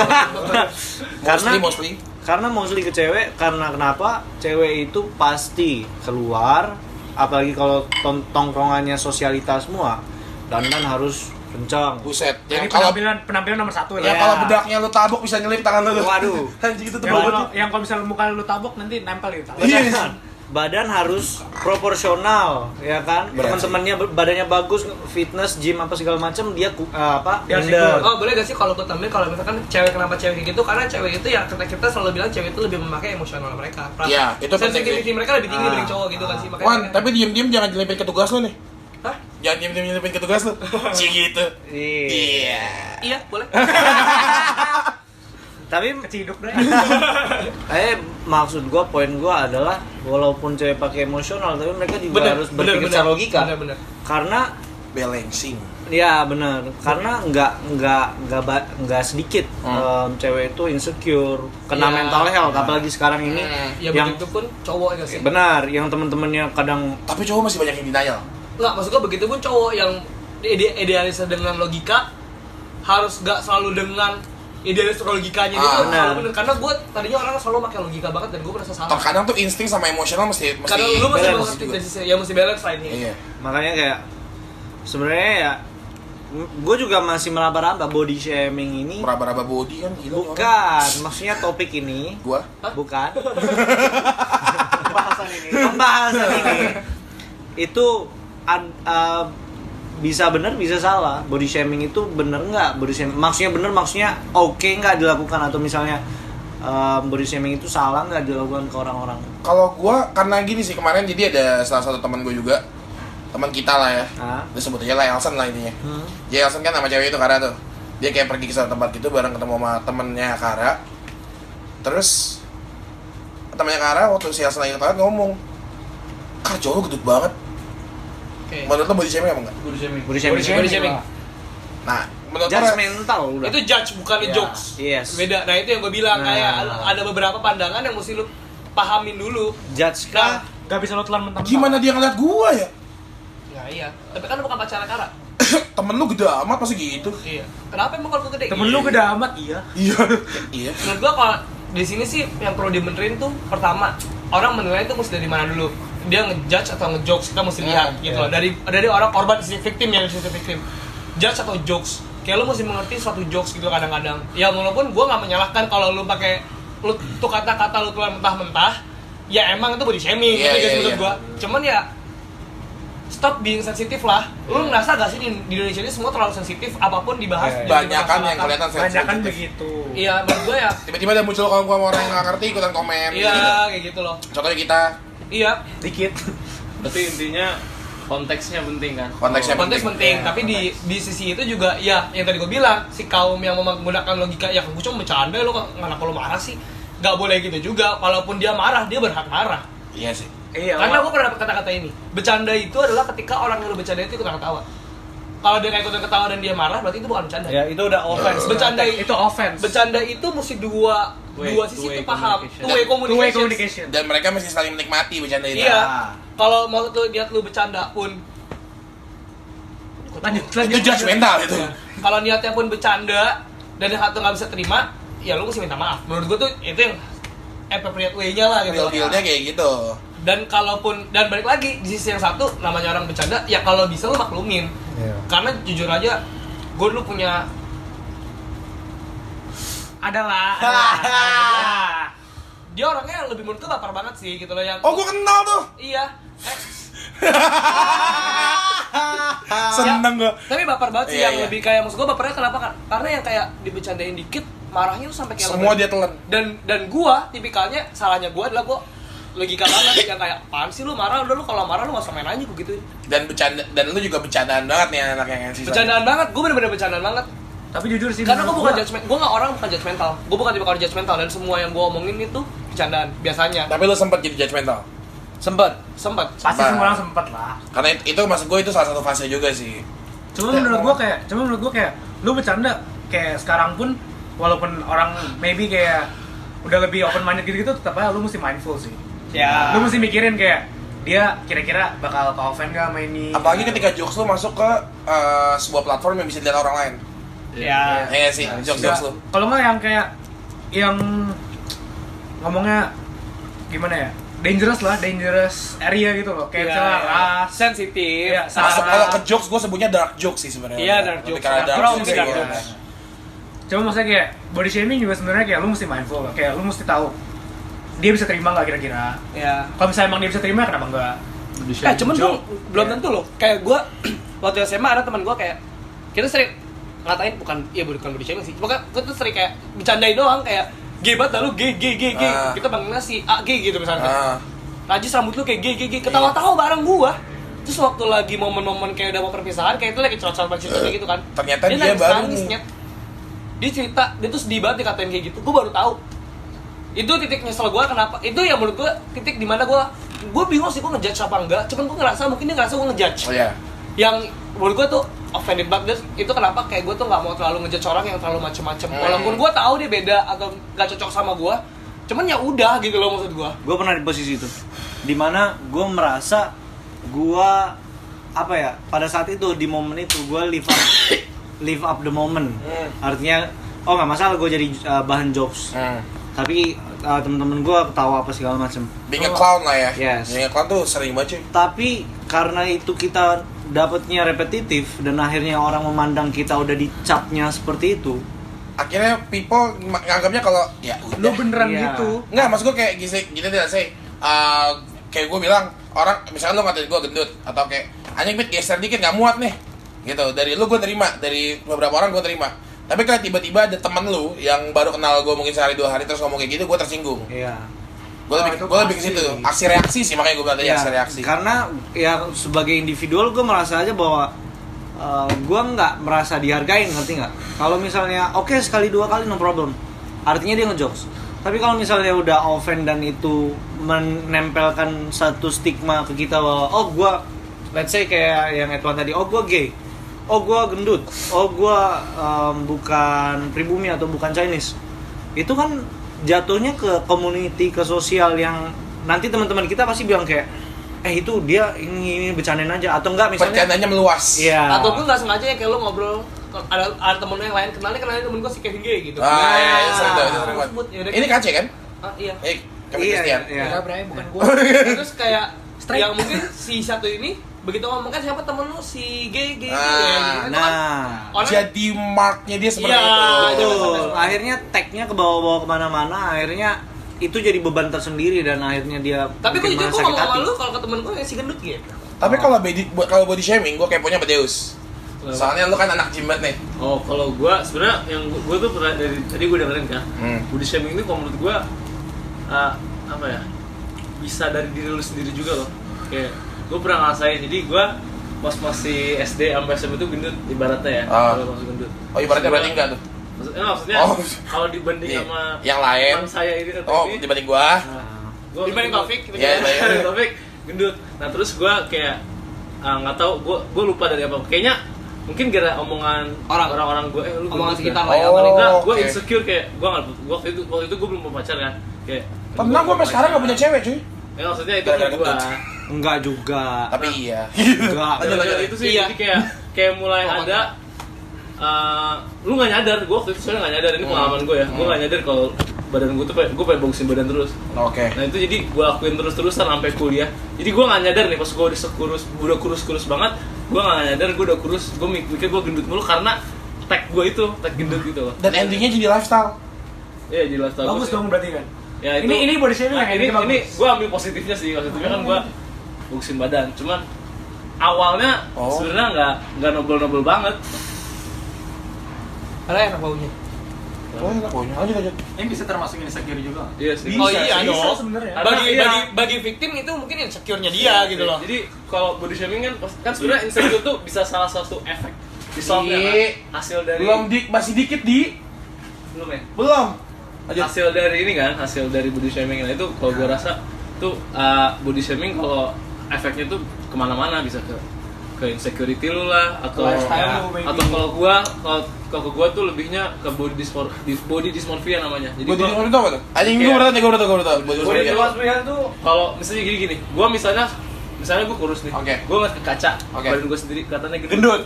Mostly. karena mostly ke cewek, karena kenapa? Cewek itu pasti keluar, apalagi kalau tongkrongannya sosialitas semua, dandan harus kencang. Buset. Jadi Yang kalau penampilan nomor satu yang lah. kalau bedaknya lu tabok bisa nyelip tangan lu. Waduh. Anjing itu Yang tebal kalau banget. yang kalau misalnya muka lu tabok nanti nempel di tangan. Iya. Badan harus proporsional, ya kan? Berat Teman-temannya badannya bagus, fitness, gym apa segala macam, dia Dia minder. Oh boleh gak sih kalau gue tambahin, kalau misalkan cewek, kenapa cewek kayak gitu? Karena cewek itu ya, kita selalu bilang cewek itu lebih memakai emosional mereka. Iya, itu penting sensitivity sih. mereka lebih tinggi dibanding cowok gitu kan sih. Makanya Wan, tapi diem-diem jangan nyelipin ke tugas lu nih. Hah? Jangan diem-diem nyelipin ke tugas lu. Cik gitu. Iya. Iya boleh. Tapi Keciduk deh. maksud gua, poin gua adalah walaupun cewek pakai emosional, tapi mereka juga harus berpikir secara logika. Bener. Karena Balancing. ya benar, karena nggak sedikit cewek itu insecure, kena Ya. mental health, apalagi sekarang ini Ya yang begitu pun cowok ya sih. benar, yang teman-temannya kadang Tapi cowok masih banyak yang denial. Nggak, maksud gue begitu pun cowok yang idealis dengan logika harus nggak selalu dengan idealis logikanya gitu. benar. Selalu bener. Karena gue tadinya orang selalu pakai logika banget dan gue merasa salah. Terkadang tuh insting sama emosional mesti Kadang lu mesti balance mengerti juga. dari sisi, ya mesti balance lah ini. Iya. makanya kayak sebenarnya ya gue juga masih meraba-raba body shaming ini. Meraba-raba body kan gila. orang. Bukan, maksudnya topik ini Gua bukan pembahasan ini itu bisa benar bisa salah. Body shaming itu benar nggak? Body shaming maksudnya benar, maksudnya oke nggak dilakukan, atau misalnya body shaming itu salah nggak dilakukan ke orang-orang? kalau gua karena gini sih, kemarin jadi ada salah satu teman gue juga, teman kita lah ya. Dia sebut aja lah Elson lah intinya. Ya Elson kan sama cewek itu Kara tuh. Dia kayak pergi ke satu tempat gitu bareng ketemu sama temennya Kara. Terus temennya Kara waktu si Elson lagi ketawa ngomong, "Kar, cowok lu gedut banget." Oke. Menurut lo body shaming apa enggak? Body shaming. Body shaming. Nah, menurut Kara Judgmental udah. Itu judge bukan Ya, jokes. yes. Beda. Nah, itu yang gue bilang, Nah. kayak ada beberapa pandangan yang mesti lu pahamin dulu. Judge Nah, Gak bisa lo telan mentah-mentah. gimana dia ngeliat gua ya? nah iya. Tapi kan lu bukan pacar Kara. Temen lu gede amat pasti gitu. Iya. Kenapa emang kalau gue gede? Temen lu gede amat, iya. Iya. Iya. Menurut gua kalau di sini sih yang perlu dibenerin tuh, pertama orang menilai itu mesti dari mana dulu. Dia ngejudge atau ngejokes, kita mesti lihat gitu loh. Dari orang korban, sisi victim ya, sisi victim. judge atau jokes. Kayak lu mesti mengerti suatu jokes gitu kadang-kadang. Ya walaupun gue nggak menyalahkan kalau lu pakai lu tuh kata-kata lu keluar mentah-mentah, ya emang itu body shaming gitu guys menurut gue. Cuman ya stop being sensitif lah. Lu ngerasa gak sih di Indonesia ini semua terlalu sensitif, apapun dibahas. Banyakan yang kelihatan Banyak kan sensitif. begitu. Iya, menurut gue ya. Tiba-tiba ada muncul kaum orang yang nggak ngerti ikutan komen. Iya, gitu. kayak gitu loh. Contohnya kita Iya, Dikit. Berarti intinya konteksnya penting kan. konteksnya konteks penting. Iya. Tapi di sisi itu juga ya yang tadi gue bilang, si kaum yang menggunakan logika ya gue cuma bercanda, lo kenapa lo marah sih? Gak boleh gitu juga. Walaupun dia marah, dia berhak marah. Iya sih. Iya. Karena gue pernah dapat kata-kata ini. Bercanda itu adalah ketika orang yang lo bercanda itu ikutan ketawa. Kalau dia nggak ikutan ketawa dan dia marah, berarti itu bukan bercanda. Ya itu udah offense. Itu offense. Bercanda itu mesti dua sisi itu paham. Two-way Two-way communication. communication. Dan mereka mesti saling menikmati bercanda itu. Iya. Kalau mau lu lihat lu bercanda pun Lanjut. Itu judgmental itu. kalau niatnya pun bercanda dan yang satu nggak bisa terima, ya lu mesti minta maaf. Menurut gue tuh itu yang appropriate way-nya lah gitu. Real-realnya kayak gitu. Dan kalaupun dan balik lagi di sisi yang satu namanya orang bercanda, ya kalau bisa lu maklumin. Iya. Karena jujur aja, gue dulu punya Adalah. dia orangnya lebih menurut gue baper banget sih gitu loh yang. Oh, gua kenal tuh. Iya. Seneng gua. Tapi baper banget sih Iya, yang iya. lebih kayak maksud gue bapernya kenapa? Karena yang kayak dibecandain dikit marahnya tuh sampai kayak Semua lebih. dia telan. Dan gua tipikalnya salahnya gua adalah gua logika banget yang kayak apaan sih lu marah, udah lu kalau marah lu gak usah main aja gua gituin. Dan bercanda, dan lu juga bercandaan banget nih anak yang sisa. Bercandaan banget, gua bener-bener bercandaan banget. Tapi jujur sih. Karena gua menurut bukan judgment, gua bukan judgmental. Gua bukan tipe orang judgmental dan semua yang gua omongin itu bercandaan biasanya. Tapi lu sempat jadi judgmental. Sempat. Sempat. pasti semua orang sempet lah. Karena itu maksud gue itu salah satu fase juga sih. Cuma menurut gua kayak lu bercanda kayak sekarang pun walaupun orang maybe kayak udah lebih open minded gitu tetap aja lu mesti mindful sih. Ya. Lu mesti mikirin kayak dia kira-kira bakal ke-offend gak sama ini. Apalagi ketika jokes lu masuk ke sebuah platform yang bisa dilihat orang lain. Ya. Iya nggak sih, jokes lu. Kalau nggak yang kayak yang ngomongnya gimana ya? Dangerous area gitu loh. Kayak misalnya ras, sensitif. Iya, Masuk kalau ke jokes gue sebutnya dark jokes sih sebenarnya. Iya, dark Lebih jokes. karena dark Kurang jokes lebih dark gitu. jokes. Cuma maksudnya kayak body shaming juga sebenarnya kayak lu mesti mindful lah. Kayak lu mesti tahu dia bisa terima nggak kira-kira. Ya. Kalau misalnya emang dia bisa terima kenapa enggak? Cuman tuh belum tentu loh. Kayak gua waktu SMA ada teman gua kayak kita sering ngatain bukan body shaming sih. Cuma gua tuh sering kayak bercandain doang kayak G banget lu G. Kita panggilnya si A G gitu misalnya. Najis rambut lu kayak G. Ketawa-tawa bareng gua. Terus waktu lagi momen-momen kayak udah mau perpisahan kayak itu lagi curhat-curhat cerita kayak gitu kan. Ternyata dia baru nangis. Dia cerita, dia tuh sedih banget dikatain kayak gitu. Gua baru tahu. Itu titik nyesel gua kenapa? Itu yang menurut gua titik dimana gua bingung sih gua ngejudge apa enggak. Cuman gua ngerasa mungkin dia ngerasa gua ngejudge. Oh iya. Yang menurut gue tuh offended banget. Itu kenapa kayak gue tuh nggak mau terlalu ngejudge orang yang terlalu macem-macem. Walaupun gue tahu dia beda atau nggak cocok sama gue, cuman ya udah gitu loh maksud gue. Gue pernah di posisi itu, dimana gue merasa gue apa ya, pada saat itu di momen itu gue live up the moment. Artinya oh nggak masalah gue jadi bahan jokes, tapi temen-temen gue ketawa apa segala macem. Being a clown lah ya. Yes. Being a clown tuh sering banget cuy. Tapi karena itu kita dapatnya repetitif dan akhirnya orang memandang kita udah dicapnya seperti itu. Akhirnya people nganggapnya kalau ya udah. Lu beneran Iya. gitu. Nggak, maksud gue kayak gini tidak sih. Kayak gue bilang orang misalnya lu ngatain gue gendut atau kayak anjing bit geser dikit nggak muat nih. Gitu. Dari lu gue terima, dari beberapa orang gue terima. Tapi kalau tiba-tiba ada teman lu yang baru kenal gue mungkin sehari 2 hari terus ngomong kayak gitu, gue tersinggung. Iya. Gue lebih ke situ. Aksi reaksi sih, makanya gue bilang tadi aksi reaksi. Karena ya sebagai individual gue merasa aja bahwa gue nggak merasa dihargain, ngerti nggak? Kalau misalnya oke, sekali 2 kali no problem, artinya dia ngejokes. Tapi kalau misalnya udah offend dan itu menempelkan satu stigma ke kita bahwa oh gue, let's say kayak yang Edwan tadi, oh gue gay, oh gue gendut, oh gue bukan pribumi atau bukan Chinese, itu kan jatuhnya ke community, ke sosial yang nanti teman-teman kita pasti bilang kayak itu dia ini bercandain aja atau enggak misalnya Bercandanya meluas. iya. Ataupun nggak sengaja ya kayak lu ngobrol ada temen lu yang lain kenalin temen gue si Kevin Gay gitu. Iya, sering tuh, sering banget. Sebut, ya udah. Ini KC kan? Iya. Kevin Iya, Christian. iya. Enggak, Bray, bukan gua. Terus kayak Straight. yang mungkin si satu ini begitu ngomong kan siapa temen lu si G gitu Ah, kan Nah, orang Jadi marknya dia seperti Iya, itu. betul. Akhirnya tagnya ke bawah-bawah kemana-mana. Akhirnya itu jadi beban tersendiri dan akhirnya dia tapi gue bikin jujur gue sakit ngomong sama hati. lu kalau ke temen gue si gendut gitu. Tapi kalau body shaming, gue keponya sama Deus. Soalnya lu kan anak gym banget nih. Oh, kalau gua sebenarnya yang gua tuh pernah dari tadi gua dengerin kan. Body shaming itu kalau menurut gua apa ya? Bisa dari diri lu sendiri juga loh. Kayak gua pernah ngerasain. Jadi gua pas masih SD sampai SMP itu gendut ibaratnya ya. Kalau masuk gendut. Oh, ibaratnya berarti enggak tuh. Maksudnya Oh. kalau dibanding Iya. sama Yang lain. teman saya ini atau Oh, ini, dibanding gua. gua Dibanding gendut. Taufik, gitu Iya, kan. iya. Taufik gendut. Nah, terus gua kayak nggak tahu, gua lupa dari apa. Kayaknya mungkin gara omongan orang-orang gue, lu Omongan gendut sekitar kan? lah ya Oh. paling. Enggak, gue Oke. insecure kayak gue nggak, waktu itu gue belum punya pacar kan, kayak Tenang, gua sampai sekarang gak punya cewek, cuy. ya maksudnya itu Gara-gara gue gendut. Enggak juga. Tapi iya. Enggak. Lanjut. itu sih, Iya. jadi kayak mulai Oh, ada lu nggak nyadar, gue waktu itu soalnya nggak nyadar, ini pengalaman gue ya, gue nggak nyadar kalau badan gue tuh gue pengen bagusin badan terus. Oke. Nah itu jadi gue lakuin terus-terusan sampai kuliah. Jadi gue nggak nyadar nih pas gue udah kurus banget, gue nggak nyadar gue udah kurus. Gue mikir gue gendut mulu karena tag gue itu tag gendut gitu loh. Dan endingnya jadi lifestyle. Iya jelas tahu. Bagus dong berarti kan. Ya, itu, Ini body shaming nah, yang ini bagus. gue ambil positifnya sih. Positifnya kan gue bagusin badan. Cuman awalnya sebenarnya nggak nobel banget. Karena enak baunya. Oh, enak baunya. Lanjut. Ini bisa termasuk insecure juga. Iya sih. Oh iya Bisa dong. sebenarnya. Karena iya. Bagi victim itu mungkin insecure-nya dia gitu loh. Jadi kalau body shaming kan sebenarnya insecure tuh bisa salah satu efek disolve hasil dari Masih dikit di. belum ya. Belum. Lanjut. Hasil dari ini kan, hasil dari body shaming itu kalau gue rasa tuh body shaming kalau efeknya tuh kemana-mana, bisa ke insecurity lu lah, atau Lifestyle lu, maybe. atau kalau gua tuh lebihnya ke body dysmorphia namanya. Jadi Body gua dysmorphia itu apa tuh? Anjing gue Kayak- baru tahu. Body Body dysmorphia. dysmorphia tuh kalau misalnya gini, gua misalnya gua kurus nih, Oke. gua ngeliat ke kaca, Oke. badan gua sendiri kelihatannya Gendut.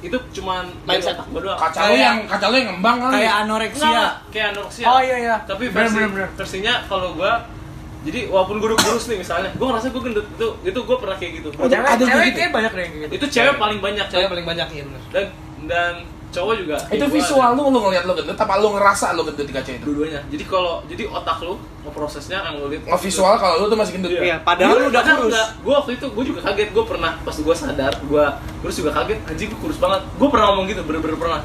Itu cuman Mindset. otak gua doang. Kaca lu yang ngembang kali. Kayak Enggak, anoreksia. kayak anoreksia. Oh iya iya. Tapi Bener. versinya kalau gua, jadi walaupun gua udah kurus nih misalnya, gua ngerasa gua gendut, itu gua pernah kayak gitu. Oh, Cewek ada cewek gitu? kayak banyak deh yang kayak gitu. Itu cewek paling banyak, Cewek paling banyak ya benar. dan cowok juga. Itu Kayak gua visual ada. lu ngeliat lu gendut apa lu ngerasa lu gendut di kaca itu? Dua-duanya. Jadi otak lu prosesnya yang lu lihat. Nge-visual kalau lu tuh masih gendut. Iya, padahal lu udah kurus. Gue waktu itu gue juga kaget, gue pernah pas gue sadar gue kurus juga kaget, anjing gue kurus banget. Gue pernah ngomong gitu, bener-bener pernah.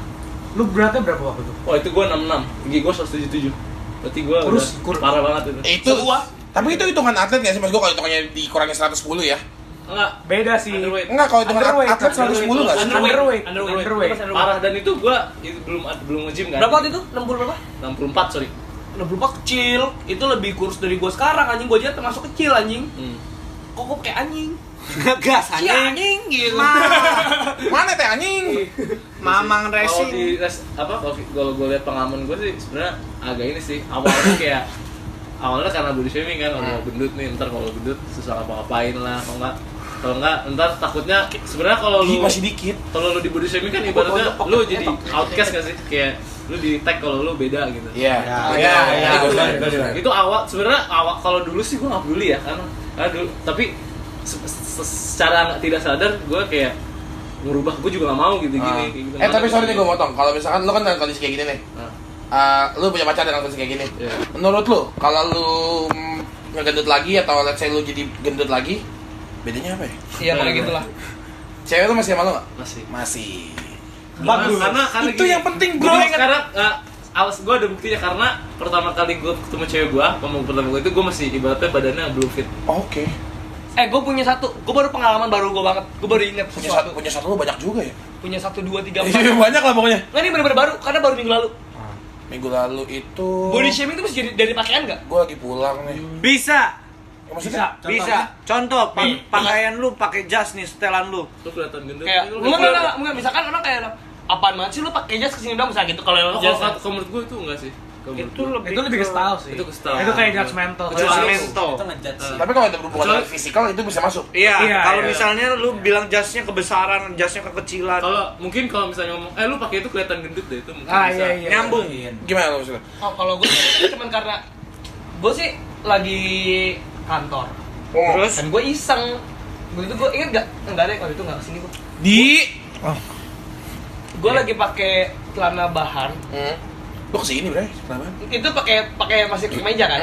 Lu beratnya berapa waktu itu? Oh itu gue 66, tinggi gue 177. Berarti gue Kurus, parah banget itu. Itu tapi itu hitungan atlet nggak sih? Mas gue kalau hitungannya dikurangin 110 ya. Enggak. Beda sih. Underweight. Enggak, kalau hitungan Underweight, atlet 110 nggak sih? Underweight. Underweight. Parah, dan itu gue belum nge-gym kan. Berapa waktu itu? 60 berapa? 64 sorry. 64 kecil. Itu lebih kurus dari gua sekarang anjing. Gua aja termasuk kecil anjing. Kok gua kayak anjing? Gas Si anjing gitu. Mana teh anjing? Mamang Kalau racing. di kalau gue lihat pengalaman gue sih sebenarnya agak ini sih, awalnya kayak awalnya karena body shaming kan, kalau gendut nih, ntar kalau gendut susah ngapa-ngapain lah, kalau enggak ntar takutnya sebenarnya kalau lu Masih dikit. kalau lu di body shaming kan ibaratnya lu jadi outcast nggak sih, kayak lu di tag kalau lu beda gitu. Iya. Iya, Itu awal sebenarnya kalau dulu sih gue nggak peduli ya, karena dulu, tapi secara tidak sadar gue kayak ngurubah, gue juga nggak mau gitu. Tapi sorry nih gue motong. Kalau misalkan lu kan dalam kondisi kayak gini nih. Lu punya pacar dengan kondisi kayak gini. Iya. Menurut lu, kalau lu ngegendut lagi atau let's say lu jadi gendut lagi, bedanya apa ya? Iya kayak gitulah. Cewek lu masih sama lu nggak? Masih. Masih. Bagus. Karena Itu gini, yang penting, Gue bro. sekarang gue ada buktinya, karena pertama kali gue ketemu cewek gue, ngomong pertama gue itu gue masih ibaratnya badannya belum fit. Oke. Gue punya satu. Gue baru pengalaman baru gue banget. Gue baru ingat sesuatu. Punya satu lu banyak juga ya? Punya 1, 2, 3, 4. Iya, banyak lah pokoknya. Nggak, ini bener-bener baru. Karena baru minggu lalu. Minggu lalu itu Body shaming itu mesti jadi dari pakaian nggak? gue lagi pulang nih. Bisa. Ya, maksudnya Bisa. Contoh, pakaian lu pakai jas nih, setelan lu. Lu kelihatan gendut. Kayak, enggak, misalkan orang kayak apaan banget sih lu pakai jas kesini dong misalnya gitu. Kalau jas Kalau menurut gue itu enggak sih. itu Lebih ke style sih. Itu ke style. Itu kayak judgmental. Judgmental. tapi kalau ada berhubungan dengan fisikal itu bisa masuk. Iya, Iya, kalau iya. misalnya lu bilang jasnya kebesaran, jasnya kekecilan. Kalau misalnya ngomong, lu pakai itu kelihatan gendut deh, itu mungkin bisa. Iya. Nyambung. Gimana lu maksudnya? kalau gue cuma karena gue sih lagi kantor Terus kan gue iseng. Waktu itu gue inget enggak deh waktu itu enggak kesini gue. Gue lagi pakai celana bahan. Lu kesini bre, kenapa? Itu pakai masih pakai meja kan.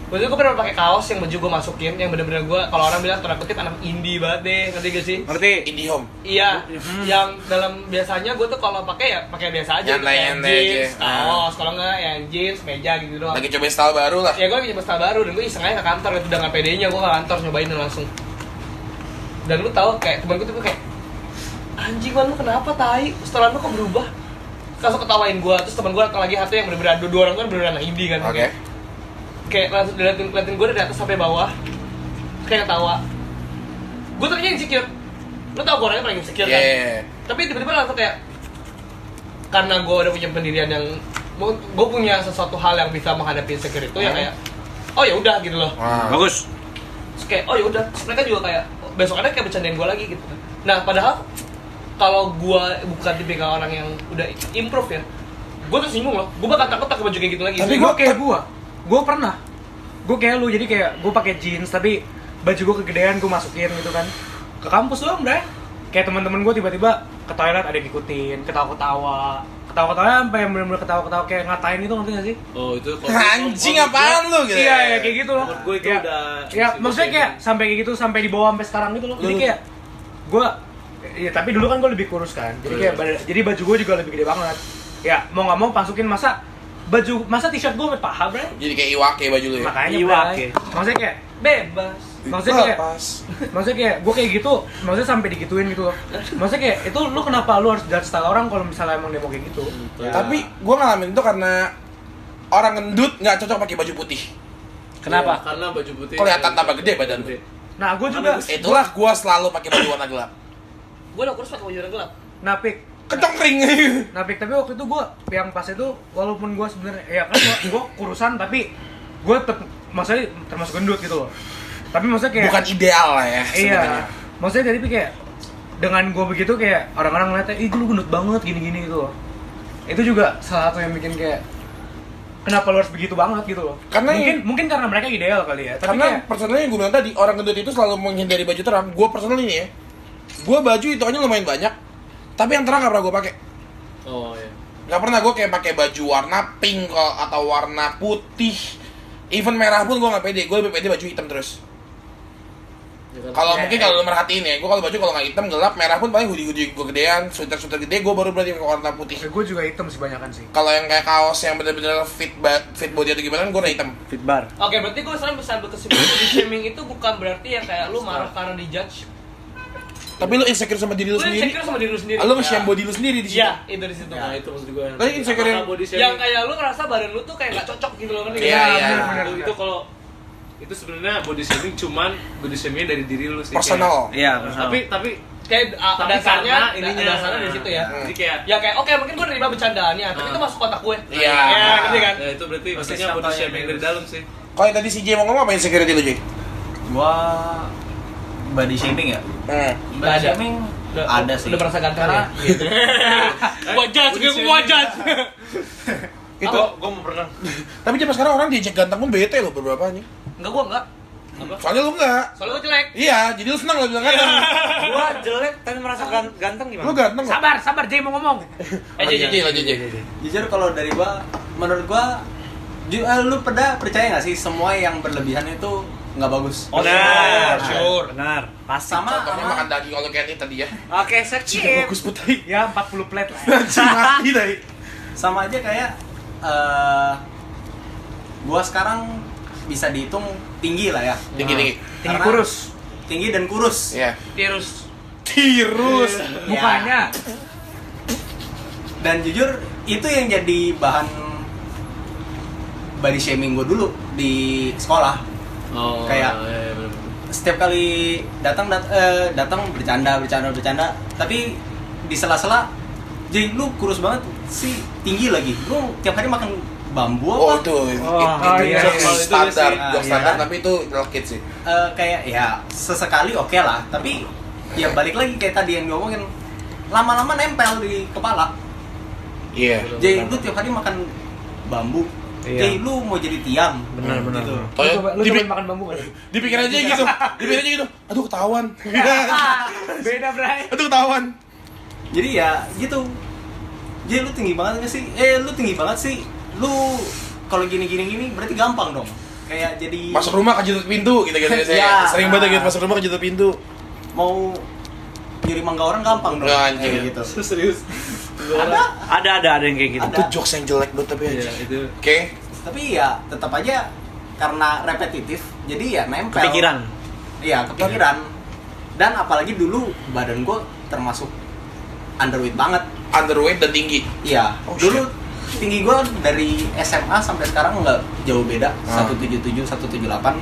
Waktu itu gue pernah pakai kaos yang baju gue masukin, yang bener-bener gue kalau orang bilang tanda kutip anak indie banget deh, ngerti gak sih? Ngerti? IndiHome. Iya, yang dalam biasanya gue tuh kalau pakai ya pakai biasa aja, kayak Nyantai jeans, aja. kaos, kalau enggak ya jeans, meja gitu doang. Lagi cobain style baru lah. Ya gue lagi coba style baru dan gue iseng aja ke kantor itu dengan PD-nya gue ke kantor nyobain langsung. Dan lu tahu kayak temen gue tuh kayak anjing man lu kenapa tai? Setelan lu kok berubah? Langsung ketawain gue, terus temen gue lagi satu yang bener-bener dua orang kan bener-bener anak indie kan. Oke. Kayak langsung liatin gue dari atas sampai bawah, kayak ketawa. Gue ternyata insecure. Lu tau gue orangnya paling insecure kan? Tapi tiba-tiba langsung kayak karena gue udah punya pendirian yang gue punya sesuatu hal yang bisa menghadapi insecure itu ya kayak oh ya udah gitu loh. Bagus. Terus kayak oh ya udah, mereka juga kayak besokannya kayak bercandain gue lagi gitu kan. Nah padahal kalau gue bukan tipikal orang yang udah improve ya, gue tersinggung loh. Gue bakal takut pakai baju kayak gitu lagi. Tapi gue kayak gue pernah. Gue kayak lu, jadi kayak gue pakai jeans tapi baju gue kegedean gue masukin gitu kan ke kampus doang, bre. Kayak teman-teman gue tiba-tiba ke toilet ada yang ngikutin, ketawa-ketawa sampai yang benar-benar ketawa-ketawa kayak ngatain itu, ngerti gak sih? Oh itu Anjing apaan lu gitu? Iya, ya kayak gitu loh. Menurut gue itu Ya, udah ya maksudnya kayak sampai kayak gitu, sampai dibawa sampai sekarang gitu loh. Jadi kayak gue ya tapi dulu kan gue lebih kurus kan. Jadi kayak jadi baju gue juga lebih gede banget. Ya mau nggak mau masukin masa t-shirt gue sampai paha, bre. Jadi kayak Iwake baju lu ya? Makanya Iwake. bre. Maksudnya kayak bebas. maksudnya Pas. kayak gue kayak gitu, maksudnya sampai digituin gitu loh. Maksudnya kayak itu lu kenapa lu harus judge style orang kalau misalnya emang dia mau kayak gitu? Ya. Tapi gue ngalamin itu karena orang gendut nggak cocok pakai baju putih. Kenapa? Iya, karena baju putih Kelihatan tambah gede badan lu. Nah, gue juga Itulah gue selalu pakai baju warna gelap. Gue udah kurus pakai baju warna gelap. napik. Kecongkring. Napik, tapi waktu itu gue yang pas itu walaupun gue sebenarnya ya kan gue kurusan tapi gue maksudnya termasuk gendut gitu loh. Tapi maksudnya kayak Bukan ideal lah ya. iya. sebenarnya. Maksudnya jadi kayak dengan gue begitu kayak orang-orang ngeliatnya, ih lu gendut banget gini-gini gitu loh. Itu juga salah satu yang bikin kayak kenapa lu harus begitu banget gitu loh. Karena mungkin karena mereka ideal kali ya. Tapi Karena kayak personalnya yang gue bilang tadi, orang gendut itu selalu menghindari baju terang. Gue personal ini ya, gue baju itu aja lumayan banyak, tapi yang terang gak pernah gue pakai. Oh iya. Gak pernah gue kayak pakai baju warna pink atau warna putih, even merah pun gue gak pede. Gue lebih pede baju hitam terus. Ya kan? Kalau mungkin kalau lo merhatiin ya, gue kalau baju kalau nggak hitam gelap, merah pun paling hoodie gue gedean, sweater gede, gue baru berarti pakai warna putih. gue juga hitam sih banyakan sih. Kalau yang kayak kaos yang bener-bener fit body atau gimana kan gue udah hitam. Fitbar. Oke, berarti gue sekarang bisa berkesimpulan body shaming itu bukan berarti yang kayak lu marah karena dijudge. Tapi lu insecure sama diri lu Lu sendiri. insecure sama diri lu sendiri. Lu nge-shame body lu sendiri di situ. Iya, itu di situ. Nah itu maksud gue. Tapi insecure yang- body Yang kayak lu ngerasa badan lu tuh kayak nggak cocok gitu loh, ngerti nggak? Iya, iya. benar. Itu kalau itu sebenarnya body shaming cuman body shaming dari diri lu sih. Personal. Iya, Tapi Kayak Tapi dasarnya karena ininya dasarnya dari situ ya. Jadi kayak Ya kayak oke mungkin gue nerima bercandaannya, tapi itu masuk kotak gue. Iya. Ya, ngerti kan? ya itu berarti Pasti maksudnya siapa body yang shaming virus? dari dalam sih. Kalau yang tadi si J mau ngomong apa insecurity lu, J? Gua body shaming ya? Nggak Body ada. shaming Udah- ada sih. Udah merasa ganteng Karena ya? Wajah, gue wajah. Itu. Gua mau berenang. Tapi zaman sekarang orang diajak ganteng pun bete loh beberapa nih. Enggak, gue enggak. Soalnya lu enggak. Soalnya gue jelek. Iya, jadi lu senang lo bilang ganteng. Gua jelek tapi merasa ganteng gimana? Lu ganteng kok. Sabar, Jay mau ngomong. J. Jujur kalau dari gua, menurut gua lu pada percaya nggak sih semua yang berlebihan itu nggak bagus? Benar, Sure. benar. Pasti. Sama Contohnya makan daging kalau Kenny tadi ya. Oke, Cik, skip. bagus putih. Ya 40 plate lah. Anjing mati tadi. sama aja kayak gua sekarang bisa dihitung tinggi lah ya. Tinggi. Tinggi Karena kurus. Tinggi dan kurus. Iya. Tirus. Tirus. Mukanya. Dan jujur itu yang jadi bahan body shaming gue dulu di sekolah. Oh, Kayak- iya, bener. Setiap kali datang bercanda, tapi di sela-sela, jadi lu kurus banget sih, tinggi lagi. Lu tiap hari makan bambu Oh apa? itu iya, jokes iya. standar, Ah, jokes iya. standar tapi itu relakit sih. Kayak ya sesekali oke lah, tapi ya balik lagi kayak tadi yang diomongin, lama-lama nempel di kepala. Iya. Jadi lu tiap hari makan bambu, Iya. Jadi lu mau jadi tiang. Benar. Gitu. Oh, ya, Lu coba makan bambu kan? dipikir aja gitu. Dipikir aja gitu. Aduh ketahuan. Beda, Bray. Aduh ketahuan. Jadi ya gitu. Jadi lu tinggi banget nggak sih? Lu tinggi banget sih. Lu kalau gini berarti gampang dong. Kayak jadi Masuk rumah kejedot pintu gitu-gitu Ya. saya. Sering banget gitu masuk rumah kejedot pintu. mau nyuri mangga orang gampang dong. Nggak, anjing. Kayak gitu. Serius. Ada yang kayak gitu. Ada. Itu jokes yang jelek banget tapi aja. Iya, itu. Oke. Tapi ya tetap aja karena repetitif, jadi ya nempel. Kepikiran. Iya, kepikiran. Dan apalagi dulu badan gue termasuk underweight banget. Underweight dan tinggi. Iya. Oh, Dulu tinggi gue dari SMA sampai sekarang nggak jauh beda, 177, 178.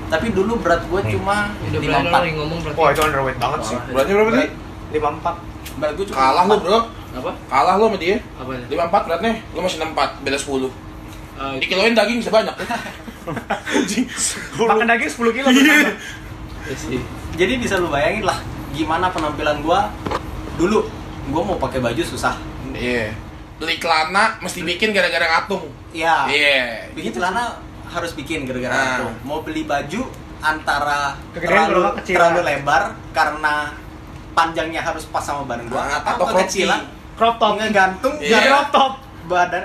Tapi dulu berat gue cuma Udah berani 54. lagi ngomong berarti. Wah, itu underweight banget sih. Beratnya berapa tadi? 54. Berat gue cuma Kalah lu, 54. Bro. Apa? Kalah lu sama dia. Apanya? 54 beratnya. Lu masih 64, beda 10. Dikiloin daging bisa banyak. Anjing. Makan daging 10 kilo. Iya. Ya sih. Jadi bisa lu bayangin lah gimana penampilan gue dulu. Gue mau pakai baju susah. Iya. Beli celana mesti bikin gara-gara ngatung. Iya. Iya. Bikin celana harus bikin gara-gara Nah. itu. Mau beli baju antara Kegedean kalau nggak kecil. terlalu lebar karena panjangnya harus pas sama badan gua Nah, atau atau kecilan Crop top. ngegantung Iya. crop top badan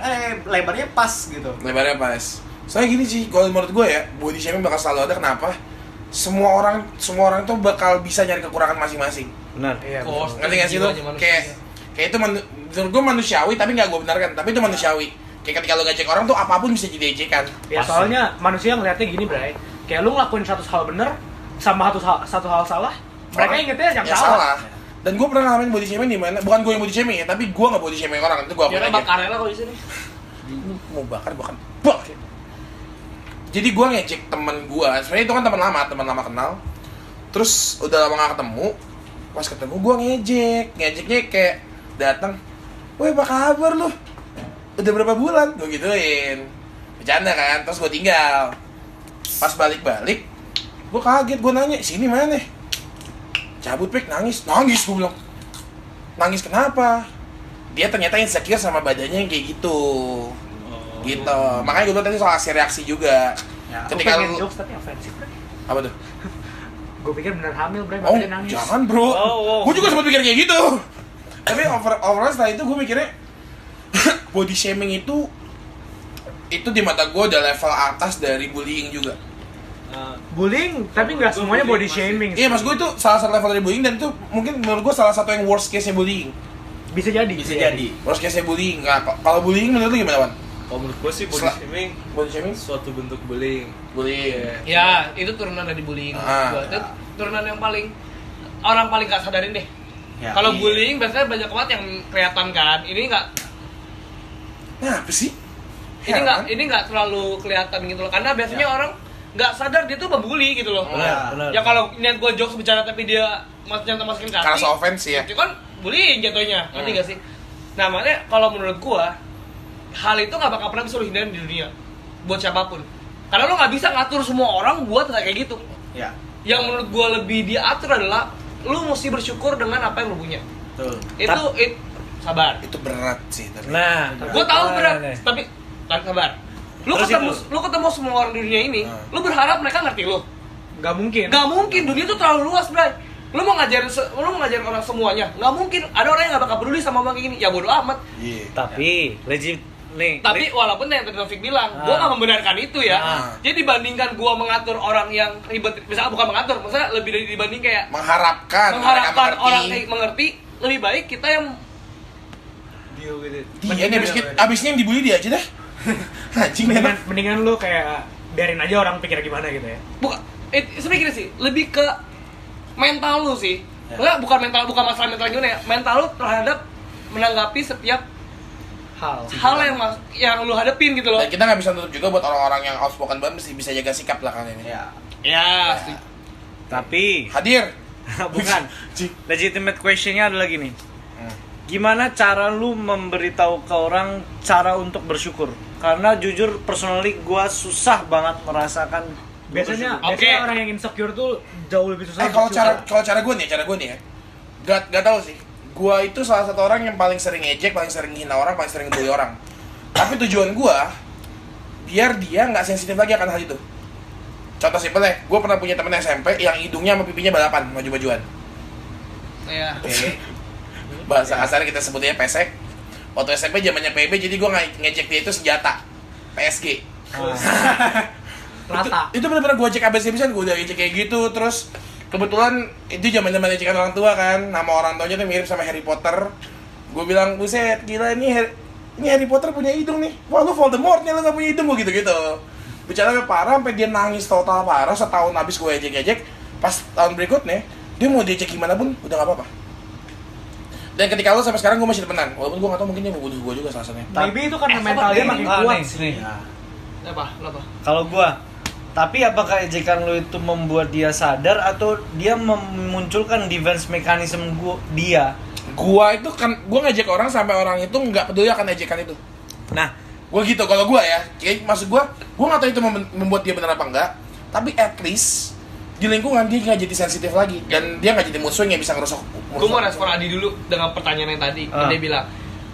lebarnya pas gitu. Lebarnya pas. Soalnya gini sih, kalau menurut gue ya, body shaming bakal selalu ada. Kenapa? Semua orang tuh bakal bisa nyari kekurangan masing-masing. Benar. Iya. Kos. Ngerti gak sih lu? Kayak itu menurut gue manusiawi, tapi nggak gue benarkan. Tapi itu manusiawi. Kayak ketika lu ngejek orang tuh apapun bisa jadi ejekan. Ya soalnya manusia ngeliatnya gini, Bray. Kayak lu ngelakuin satu hal bener sama satu hal salah, mereka ingetnya yang ya salah. Dan gue pernah ngalamin body shaming di mana? Bukan gue yang body shaming ya, tapi gue nggak body shaming orang. Itu gue akuin Kira aja. bakarnya lah kalau di sini. Mau bakar bukan bak. Jadi gue ngejek temen gue. Sebenarnya itu kan teman lama kenal. Terus udah lama gak ketemu. Pas ketemu gue ngejeknya kayak datang. Woi, apa kabar lu? Udah berapa bulan? Gue gituin. Bercanda kan, terus gue tinggal. Pas balik-balik, gue kaget, gue nanya, sini mana? Cabut pek, nangis gue bilang. Nangis kenapa? Dia ternyata insecure sama badannya yang kayak gitu. Gitu. Makanya gue bilang tadi soal aksi reaksi juga. Ya. Gue Ketika pengen lu jokes tapi ofensif, Bray. apa tuh? Gue pikir bener hamil, Bray, Oh, makanya nangis. jangan bro. Oh. Gue juga sempat pikir kayak gitu. Tapi overall setelah itu gue mikirnya body shaming itu di mata gue udah level atas dari bullying juga. Bullying, tapi nggak Gua semuanya body bullying shaming. Iya, mas gue itu salah satu level dari bullying dan itu mungkin menurut gue salah satu yang worst case-nya bullying. Bisa jadi. Bisa jadi. Worst case-nya bullying. Nah, kalau bullying menurut lu gimana, Wan? Kalau menurut gue sih body Sel- shaming Body shaming? suatu bentuk bullying. Bullying. Ya, itu turunan dari bullying. Itu turunan yang orang paling gak sadarin deh. Ya, Kalau iya. bullying biasanya banyak banget yang kelihatan kan. Ini nggak Nah, apa sih? ini nggak terlalu kelihatan gitu loh. Karena biasanya orang nggak sadar dia tuh membuli gitu loh. Benar. Ya kalau niat gue jokes bercanda tapi dia masukin kaki. Karena se-offense ya. Itu kan bullying jatuhnya. Ngerti gak sih? Nah, makanya kalau menurut gua hal itu nggak bakal pernah bisa lu hindarin di dunia buat siapapun. Karena lu nggak bisa ngatur semua orang buat kayak gitu. Ya. Yang menurut gua lebih diatur adalah lu mesti bersyukur dengan apa yang lu punya. Betul. Sabar. Itu berat sih tapi. Nah, Gua tahu berat, tapi sabar. Lu ketemu semua orang di dunia ini, lu berharap mereka ngerti lu. Nggak mungkin. Gak mungkin, dunia tuh terlalu luas, Bray. Lu mau ngajarin orang semuanya, nggak mungkin. Ada orang yang nggak bakal peduli sama orang kayak gini. Ya bodo amat. Iya. tapi legit nih. Tapi walaupun yang tadi Taufik bilang, gua nggak membenarkan itu ya. Jadi dibandingkan gua mengatur orang yang ribet, misalnya bukan mengatur, maksudnya lebih dari dibanding kayak Mengharapkan mereka orang kayak mengerti, lebih baik kita yang Deal with it. Dia nih abisnya yang dibully dia aja dah. Anjing mendingan lu kayak biarin aja orang pikir gimana gitu ya. sebenarnya gini sih, lebih ke mental lu sih. Enggak, bukan masalah mental gimana ya. Mental lu terhadap menanggapi setiap hal yang lu hadepin gitu loh. Dan kita nggak bisa tutup juga buat orang-orang yang outspoken banget mesti bisa jaga sikap lah kan ini. Ya. Tapi Hadir. bukan. Legitimate questionnya adalah gini. Gimana cara lu memberitahu ke orang cara untuk bersyukur? Karena jujur personally gua susah banget merasakan Biasanya Oke. orang yang insecure tuh jauh lebih susah. Kalau bersyukur. cara gue nih ya. Gak tahu sih. Gua itu salah satu orang yang paling sering ngejek, paling sering hina orang, paling sering bully orang. Tapi tujuan gua biar dia nggak sensitif lagi akan hal itu. Contoh simpel ya, gue pernah punya temen SMP yang hidungnya sama pipinya balapan, maju-majuan. Iya. Bahasa kasarnya kita sebutnya pesek. Waktu SMP zamannya PB, jadi gue ngejek dia itu senjata PSG. Rata. Itu benar-benar gue cek abis-abisan, gue udah ngejek kayak gitu. Terus kebetulan itu zaman-zaman ejekan orang tua kan, nama orang tuanya tuh mirip sama Harry Potter. Gue bilang, buset, gila ini Harry Potter punya hidung nih. Wah lu Voldemort nih, lu gak punya hidung, gue gitu-gitu. Bicaranya parah, sampai dia nangis total parah. Setahun habis gue ejek-ejek, pas tahun berikutnya dia mau diejek gimana pun udah gak apa-apa. Dan ketika lu sampai sekarang gue masih temenan, walaupun gue gak tau mungkin dia mau bunuh gue juga alasannya. Maybe itu karena mental dia makin kuat. nih. Apa? Kalau gua, tapi apakah ejekan lu itu membuat dia sadar atau dia memunculkan defense mechanism dia? Gua itu kan, gua ngejek orang sampai orang itu nggak peduli akan ejekan itu. Nah, Gua gitu, kalau gua ya, kayak maksud gua nggak tahu itu membuat dia benar apa enggak, tapi at least di lingkungan dia nggak jadi sensitif lagi dan dia nggak jadi musuh yang bisa ngerusak. Gue mau respon Adi dulu dengan pertanyaan yang tadi. Dia bilang,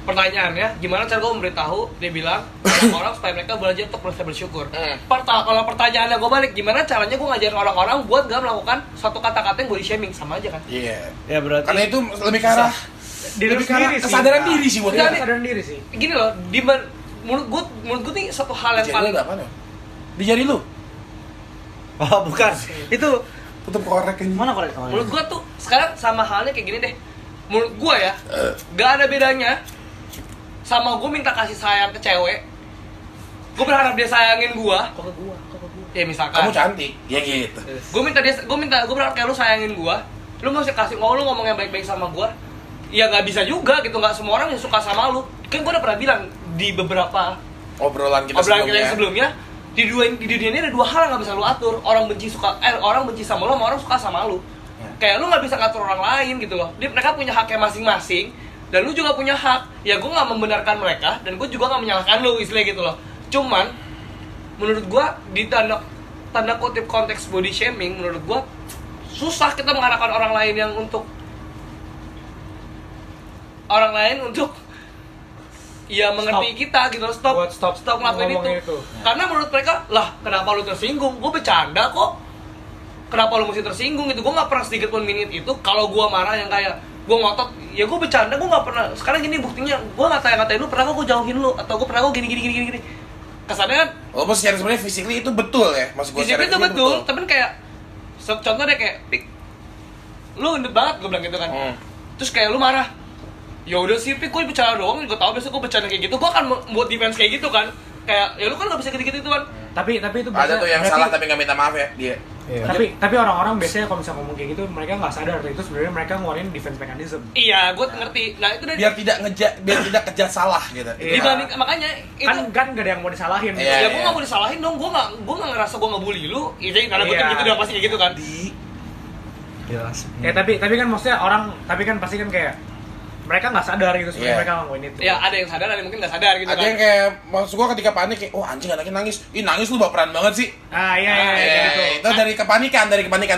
pertanyaannya gimana cara gue memberitahu? Dia bilang orang supaya mereka belajar untuk bersyukur. Kalau pertanyaannya gue balik, gimana caranya gue ngajarin orang-orang buat gak melakukan suatu kata-kata yang body shaming? Sama aja kan? Iya. ya berarti Karena itu lebih ke arah Diri lebih ke arah sendiri sih. kesadaran diri sih buat Enggak, dia. Kesadaran diri sih. Gini loh, menurut gue nih satu hal yang Di jari paling lu ada apa nih? Di jari lu? oh bukan. Itu Tutup korek ini. mana korek kemarin? menurut gue tuh sekarang sama halnya kayak gini deh. Menurut gue ya, gak ada bedanya sama gue minta kasih sayang ke cewek. Gue berharap dia sayangin gue. Ya misalkan Kamu cantik, ya gitu. gue berharap kayak lu sayangin gua, lu mesti kasih lu ngomong yang baik-baik sama gua, ya nggak bisa juga gitu, nggak semua orang yang suka sama lu. Kan gua udah pernah bilang di beberapa Obrolan kita yang sebelumnya, di dunia ini ada dua hal yang nggak bisa lu atur, orang benci sama lu, sama orang suka sama lu. Kayak lu nggak bisa ngatur orang lain gitu loh. Mereka punya haknya masing-masing, dan lu juga punya hak. Ya gua nggak membenarkan mereka, dan gua juga nggak menyalahkan lu, istilahnya gitu loh. Cuman menurut gua di tanda kutip konteks body shaming, menurut gua susah kita mengarahkan orang lain untuk ya mengerti kita gitu, Buat stop stop ngelakuin ngomongin itu. itu. Karena menurut mereka, lah kenapa lu tersinggung? Gue bercanda kok. Kenapa lu mesti tersinggung gitu? Gue nggak pernah sedikit pun minit itu. Kalau gue marah yang kayak gue ngotot, ya gue bercanda, gue nggak pernah. Sekarang gini buktinya, gue ngatain lu, pernah gue jauhin lu atau gue pernah gue gini. Kesannya kan walaupun secara sebenarnya physically itu betul ya, maksud gua fisik itu secara betul, tapi kan kayak contoh deh kayak Pik, lu gendut banget, gue bilang gitu kan. Terus kayak lu marah, ya udah sih Pik, gue bercanda doang, gue tau biasa gue bercanda kayak gitu, gue akan buat defense kayak gitu kan. Kayak ya lu kan gak bisa gitu-gitu kan. Tapi itu ada tuh yang berarti- salah tapi nggak minta maaf ya dia. Iya. Tapi orang-orang biasanya kalau misalnya ngomong kayak gitu mereka nggak sadar itu sebenarnya mereka ngeluarin defense mechanism. Iya, gue ngerti. Nah itu dari Biar tidak kejar salah gitu. Iya. dibanding makanya itu Kan nggak ada yang mau disalahin. Iya. ya gue gak mau disalahin dong, gue gak ngerasa gue ngebully lu. Iya, karena gue Iya. gitu udah pasti kayak gitu kan. jelas. Ya tapi kan maksudnya tapi kan pasti kan kayak mereka nggak sadar gitu sebenarnya Iya. mereka ngelakuin itu. Ya ada yang sadar, ada yang mungkin gak sadar gitu Ada kan. yang kayak maksud gua ketika panik kayak, oh anjing anaknya nangis. Ih nangis lu baperan banget sih. Iya gitu. Itu dari kepanikan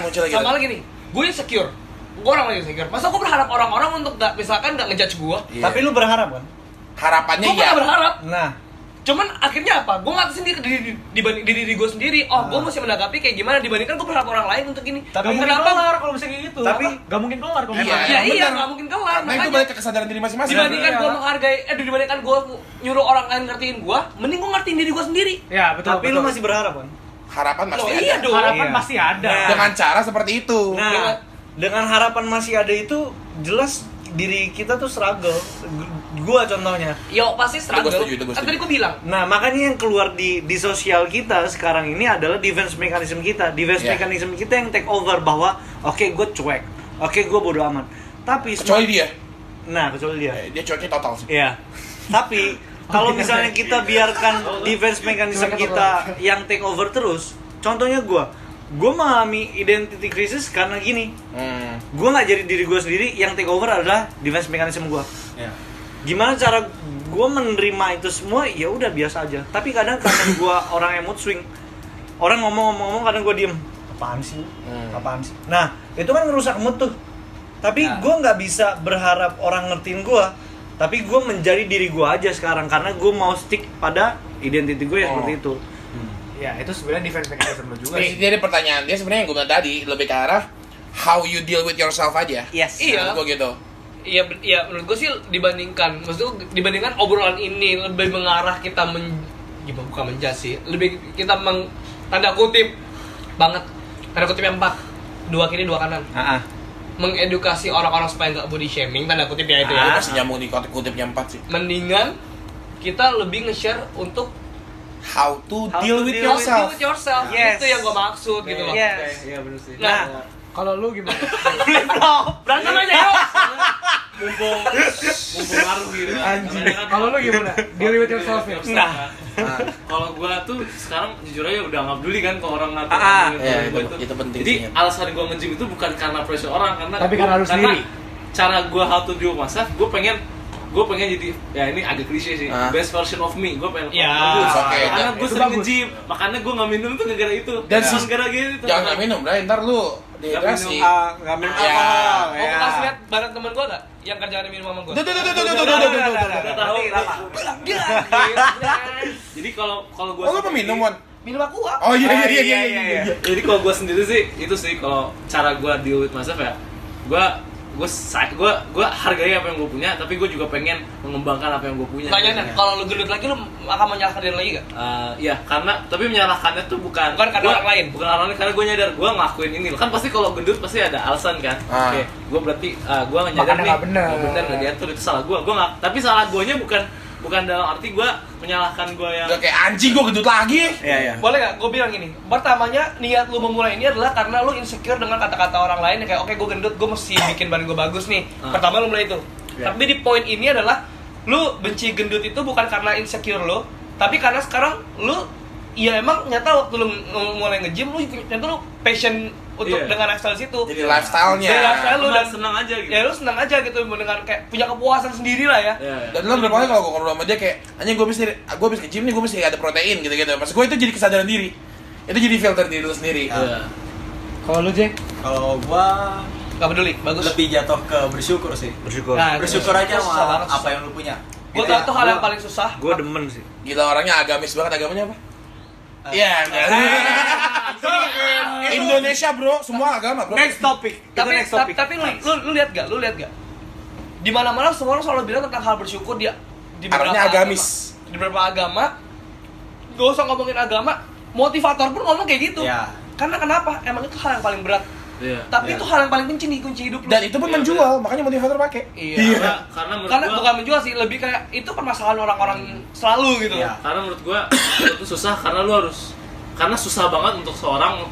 muncul gitu. Sama lagi nih, gue insecure. Gue orang lagi insecure. Masa gue berharap orang-orang untuk misalkan gak ngejudge gue? Iya. Tapi lu berharap kan? Harapannya Gue ya. pernah berharap. Nah, Cuman akhirnya apa? Gue ngatasin dibanding diri gue sendiri. Oh, gue mesti menanggapi kayak gimana dibandingkan gue berharap orang lain untuk ini. Tapi Gak mungkin kenapa? kelar kalau misalnya kayak gitu. Tapi- Gak mungkin kelar kalau Iya. misalnya. Iya, bener. gak mungkin kelar. Nah itu balik ke kesadaran diri masing-masing. Dibandingkan Iya. gue menghargai, dibandingkan gue nyuruh orang lain ngertiin gue, mending gue ngertiin diri gue sendiri. Ya betul. tapi lu masih berharap kan? Harapan Loh, pasti iya ada. dong. harapan Iya. pasti ada. Nah. Dengan cara seperti itu. Nah, dengan harapan masih ada itu jelas diri kita tuh struggle. Gua contohnya. Yo, pasti struggle. Itu gua setuju. Kan tadi gue bilang, Nah, makanya yang keluar di sosial kita sekarang ini adalah defense mechanism kita. Defense Iya. mechanism kita yang take over bahwa oke, gue cuek. Oke, gue bodo amat. Tapi Kecuali dia. Nah, kecuali dia. Dia cueknya total sih. Iya. Tapi kalau misalnya kita biarkan defense mechanism kita yang take over terus, contohnya gue mengalami identity crisis karena gini, gue nggak jadi diri gue sendiri, yang take over adalah defense mechanism gue. Ya. Gimana cara gue menerima itu semua? Ya udah biasa aja. Tapi kadang karena gue orang yang mood swing, orang ngomong kadang gue diem. Apaan sih? Apaan sih? Nah, itu kan ngerusak mood tuh. Tapi gue nggak bisa berharap orang ngertiin gue. Tapi gue menjadi diri gue aja sekarang karena gue mau stick pada identity gue ya seperti itu. Ya itu sebenarnya defense mechanism lo juga sih. Jadi pertanyaan dia sebenarnya yang gue bilang tadi lebih ke arah how you deal with yourself aja. Yes. Iya. Gue gitu. Iya, menurut gue sih dibandingkan obrolan ini lebih mengarah kita bukan menjudge sih, lebih kita tanda kutip banget, tanda kutipnya 4, 2 kiri 2 kanan, mengedukasi orang-orang supaya nggak body shaming, tanda kutip ya itu ya. Masih nyambung di kutipnya 4 sih. Mendingan kita lebih nge-share untuk How to deal with yourself. Yes. Itu yang gue maksud gitu loh. Yes. Iya benar sih. Nah, Kalau lu gimana? berantem aja yuk. mumpung ngaruh gitu. Anjing. Kalau lu gimana? Deal with yourself ya. Nah, kalau gua tuh sekarang jujur aja udah nggak peduli kan kalau orang ngatur Iya, gua itu penting Jadi sih, ya. alasan gua nge-gym itu bukan karena pressure orang, Tapi karena lu sendiri. Cara gua how to do myself, gua pengen jadi ya ini agak klise sih, best version of me. Gua pengen Ya, bagus. oke. Karena gua Itu sering bagus. nge-gym, makanya gua nggak minum tuh gara-gara itu. Dan Bukan gara-gara gitu. Jangan nggak minum, Bray. Ntar lu dehidrasi. Nggak minum Ya. alkohol. Mau ya. kasih lihat barang teman gue nggak? Yang kerjaannya minum sama gue. Tuh. Nggak tahu. Gila. Jadi kalau gua Oh, lu peminum, Wan? Minum aqua. Oh iya. Jadi kalau gue sendiri sih itu sih kalau cara gue deal with myself ya, gue hargai apa yang gue punya, tapi gue juga pengen mengembangkan apa yang gue punya. Tanya kalau lu gendut lagi lu akan menyalahkan diri lagi gak? Ya karena tapi menyalahkannya tuh bukan Karena orang lain. bukan orang lain, karena gue nyadar gue ngelakuin ini kan pasti kalau gendut pasti ada alasan kan. Oke, gue berarti gue nyadar Makannya nih nggak bener. nggak diatur, itu salah gue nggak, tapi salah guanya bukan dalam arti gue menyalahkan gue yang Udah kayak anjing gua gendut lagi. Iya. Boleh gak? Gue bilang gini, pertamanya niat lu memulai ini adalah karena lu insecure dengan kata-kata orang lain. Kayak oke, gue gendut, gue mesti bikin badan gue bagus nih. Pertama lu mulai itu. Tapi di poin ini adalah lu benci gendut itu bukan karena insecure lu, tapi karena sekarang lu ya emang nyata waktu lu mulai nge-gym lu nyata lu passion untuk dengan lifestyle situ. Jadi lifestyle-nya. Jadi lifestyle lu dan senang aja gitu. ya lu senang aja gitu dengan kayak punya kepuasan sendiri lah ya. Dan lo berapa kali kalau gue ngobrol sama dia kayak, anjing gue habis ke gym nih, gue mesti ada protein gitu-gitu. Maksud gue itu jadi kesadaran diri. Itu jadi filter diri lu sendiri. Kalau lu, Jack? Kalau gua Gak peduli, bagus. lebih jatuh ke bersyukur sih. Nah, Bersyukur aja susah sama banget, apa susah. yang lu punya. Gue Gitu tau ya. tuh hal yang paling susah. Gue demen sih. Gila, orangnya agamis banget. Agamanya apa? Iya, enggak. Indonesia, bro. Semua agama, bro. Next topic. Tapi lu lihat gak? Di mana-mana semua orang selalu bilang tentang hal bersyukur di Arahnya agamis. Di beberapa agama, gak usah ngomongin agama, motivator pun ngomong kayak gitu. Iya. Karena kenapa? Emang itu hal yang paling berat. Tapi itu hal yang paling kunci hidup lu. Dan itu pun menjual, makanya motivator pakai. Iya. Karena menurut Karena gua, bukan menjual sih, lebih kayak itu permasalahan orang-orang selalu gitu. Iya. karena menurut gua itu susah karena susah banget untuk seorang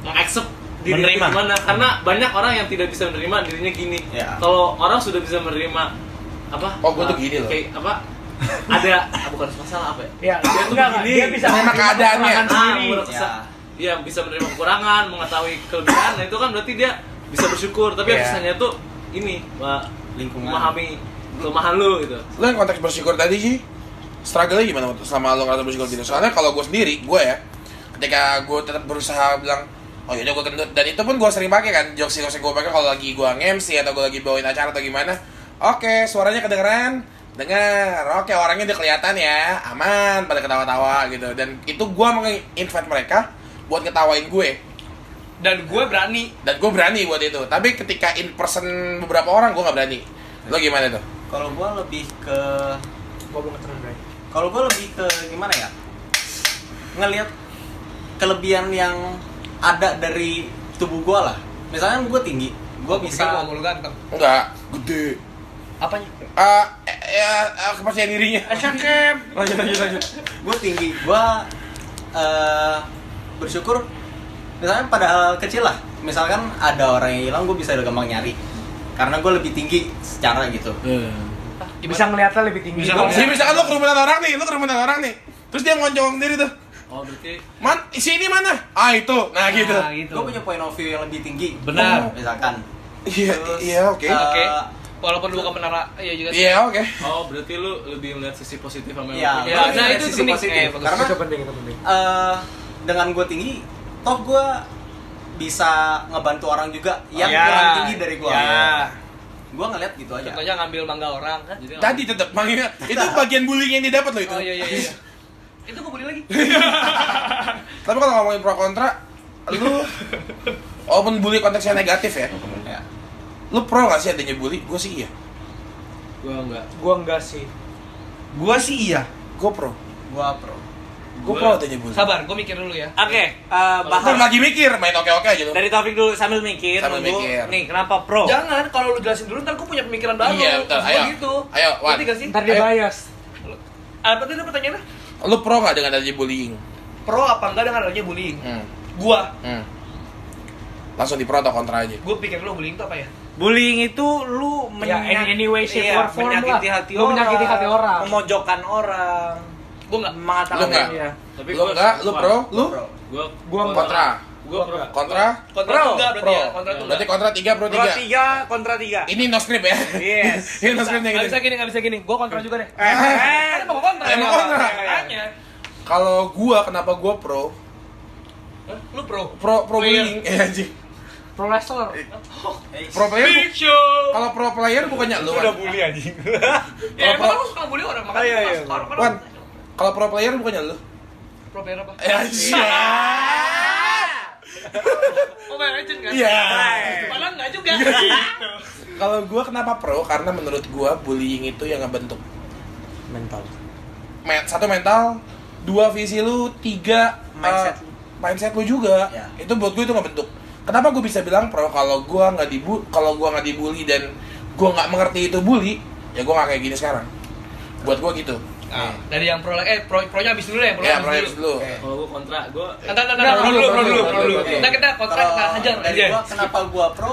mengaccept diri Menerima. gimana, karena banyak orang yang tidak bisa menerima dirinya gini. Ya. Kalau orang sudah bisa menerima Oh, gua tuh gini loh. kayak ada bukan masalah apa ya? Ya, Dia tuh enggak, begini. dia bisa Menerima keadaannya. kekurangan sendiri. Ya. Iya, bisa menerima kekurangan, mengetahui kelebihan. Nah, itu kan berarti dia bisa bersyukur, tapi Iya. susahnya tuh ini Lingkungan. memahami kelemahan lu gitu. Lo yang konteks bersyukur tadi sih, struggle-nya gimana selama lo ngerasa bersyukur gitu? Soalnya kalau gue sendiri, gue ya, ketika gue tetap berusaha bilang, oh yaudah gue gendut, dan itu pun gue sering pakai kan, jokes yang gue pakai kalau lagi gue nge-MC atau gue lagi bawain acara atau gimana. Oke, suaranya kedengeran, dengar. Oke, orangnya udah kelihatan ya, aman, pada ketawa-tawa gitu. Dan itu gue menginvite mereka buat ngetawain gue. Dan gue berani. Dan gue berani buat itu. Tapi ketika in person beberapa orang, gue nggak berani. Lo gimana tuh? Kalau gua lebih ke Goblok keteran, Bray. Kalau gue lebih ke gimana ya, ngelihat kelebihan yang ada dari tubuh gue lah. Misalnya gue tinggi, gue bisa ngomong lu ganteng. Enggak, gede. Apanya? Kepercayaan dirinya. Lanjut. gue tinggi, gue bersyukur. Misalnya pada hal kecil lah, misalkan ada orang yang hilang, gue bisa gampang nyari karena gue lebih tinggi secara gitu. Bisa ngeliatnya lebih tinggi. Jadi misalkan lo kerumunan orang nih, terus dia ngoncong sendiri tuh. Oh, berarti Si ini mana? Ah itu, nah gitu. Gue punya point of view yang lebih tinggi. Benar. Misalkan. Iya, Terus, iya oke. Oke. Walaupun lu bukan menara, iya juga. Iya oke. oh berarti lu lebih melihat sisi positif sama Iya. yang Ya, Gua nah lihat itu sisi penting. positif. Bagus. Karena Itu penting. dengan gue tinggi, toh gue bisa ngebantu orang juga yang Ya. kurang tinggi dari gue. Ya. Gue ngeliat gitu aja. Contohnya ngambil mangga orang kan. jadi Tadi tetap manggilnya itu bagian bullying yang dia dapat lo itu. Oh iya. Itu gue bully lagi. Tapi kalau ngomongin pro kontra, lu walaupun bully konteksnya negatif ya, Ya. lu pro nggak sih adanya bully? Gue sih iya. Gua enggak. Gua enggak sih. Gua sih iya. Gue pro. Gua pro. Gue pro adanya bully. Sabar, gue mikir dulu ya. Oke, Belum bahas lagi mikir, main oke-oke aja lu. dari Taufik dulu sambil mikir. Sambil nunggu. mikir. Nih, kenapa pro? Jangan, kalau lu jelasin dulu ntar gue punya pemikiran baru. Iya, bentar, Gua ayo. gitu. Ayo, Wan. Ngerti gak sih? Ntar dia Ayo. bias. Apa tadi pertanyaannya? Lu pro nggak dengan adanya bullying? Pro apa enggak dengan adanya bullying? Hmm. Gua Langsung di pro atau kontra aja? gue pikir dulu bullying itu apa ya? Bullying itu lu Ya, any way, shape, iya, or form menyakiti lah. hati Lu orang, menyakiti hati orang. memojokkan orang, Gue enggak. mengatakan Lu nggak? dia. Tapi Lu enggak? Lu pro? Lu? Gua Kontra? Gua pro. Kontra? Kontra Pro. tuh enggak berarti Pro. ya? Kontra tuh Berarti enggak. kontra 3, pro Pro 3. 3 kontra 3. Ini no script ya? Yes. Ini no scriptnya Nggak gitu. bisa gini, nggak bisa gini. Gue kontra juga deh. Eh, Kan mau kontra. Emang kontra? Makanya. Kalau gua, kenapa gua pro? Hah? Lu pro? Pro Player. bullying. Eh anjing. Pro wrestler. Pro player Big show. kalau pro player bukannya lu. udah Wan. bully anjing. Ya Kalau emang kan lu suka bully orang, makanya Iya, lu iya. suka orang-orang. Wan, kalau pro player bukannya lu. Pro player apa? Eh anjing. Mobile Legends kan? Iya. Padahal enggak juga. Kalau gua kenapa pro? Karena menurut gua bullying itu yang ngebentuk Mental. satu mental, dua visi lu, tiga Mindset mindset lu juga. Ya. Itu buat gua itu ngebentuk. Kenapa gua bisa bilang pro? Kalau gua nggak dibully dan gua nggak mengerti itu bully, ya gua nggak kayak gini sekarang. Buat gua gitu. Nah, dari yang pro-nya habis dulu deh, Ya, pro habis dulu. dulu. Oke. Kalau gua kontra, gua Nanti Pro dulu. Oke. Nah, kita kontra kita hajar dari aja. gua, kenapa gua pro?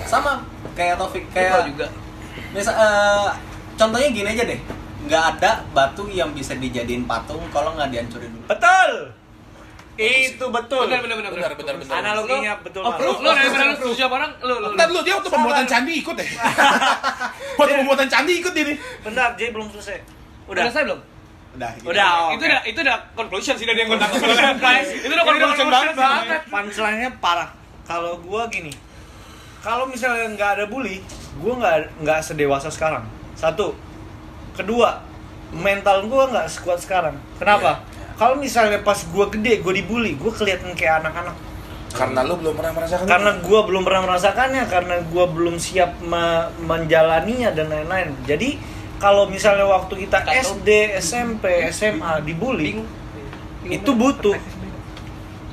Sama kayak Taufik, Pro kayak juga. misal contohnya gini aja deh. Nggak ada batu yang bisa dijadiin patung kalau nggak dihancurin dulu. Betul. Itu betul. Benar. Benar. Analoginya betul. Oh, banget. lu daripada lu setuju sama orang, lu. Ntar lu dia waktu pembuatan candi ikut deh. Waktu pembuatan candi ikut ini. Bentar, Jay belum selesai. Udah selesai belum? Udah. gitu. Udah. Itu udah conclusion sih dari yang gue tangkap. Itu udah conclusion banget. Punchline-nya parah. Kalau gua gini, kalau misalnya nggak ada bully, gua nggak sedewasa sekarang. Satu, kedua, mental gua nggak sekuat sekarang. Kenapa? Kalau misalnya pas gua gede, gua dibully, gua kelihatan kayak anak-anak. Karena lu belum pernah merasakan. Karena gua belum pernah merasakannya, karena gua belum siap menjalaninya dan lain-lain. Jadi kalau misalnya waktu kita SD, SMP, SMA dibully, itu butuh.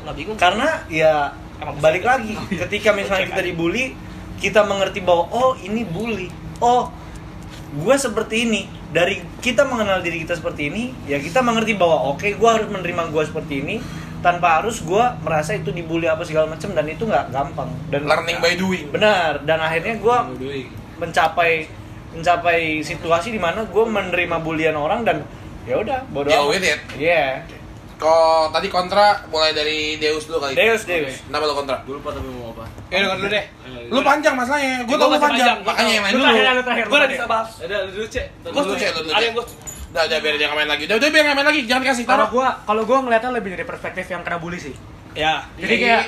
Nggak bingung. Karena ya balik lagi, ketika misalnya kita dibully, kita mengerti bahwa oh ini bully, oh gue seperti ini. Dari kita mengenal diri kita seperti ini, ya kita mengerti bahwa oke, gue harus menerima gue seperti ini tanpa harus gue merasa itu dibully apa segala macam, dan itu nggak gampang. Dan learning by doing. benar, dan akhirnya gue mencapai situasi di mana gue menerima bulian orang dan ya udah bodo Deal amat. with it. Iya. Kok tadi kontra mulai dari Deus dulu kali. Deus. Kenapa lu kontra? gua lupa tapi mau apa. Ya dengar dulu deh. Lu panjang masalahnya. Gua tau lu masih panjang. gua Makanya tahu. yang main Lu dulu. terakhir. Gue udah bisa bahas. Ada lu dulu, Cek. Gue Lu cek, lu Ada cek. yang gue Udah biar dia nggak main lagi. Udah biar nggak main lagi. Jangan kasih Kalau taruh. gua ngeliatnya lebih dari perspektif yang kena bully sih. ya. Jadi kayak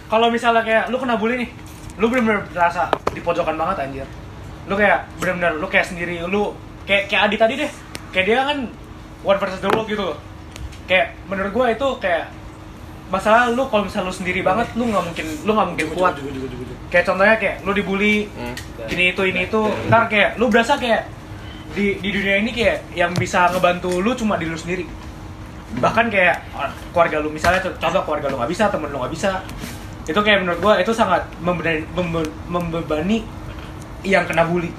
kalau misalnya kayak lu kena bully nih, lu bener-bener berasa di pojokan banget anjir. Lu kayak bener-bener lu kayak sendiri, lu kayak Adi tadi deh. Kayak dia kan one versus the world gitu. Kayak menurut gua itu kayak masalah lu kalau misalnya lu sendiri banget lu nggak mungkin kuat. Kayak contohnya kayak lu dibully ini itu ntar kayak lu berasa kayak di dunia ini kayak yang bisa ngebantu lu cuma diri lu sendiri. Bahkan kayak keluarga lu, misalnya contoh keluarga lu nggak bisa, temen lu nggak bisa, itu kayak menurut gua itu sangat membebani yang kena bully.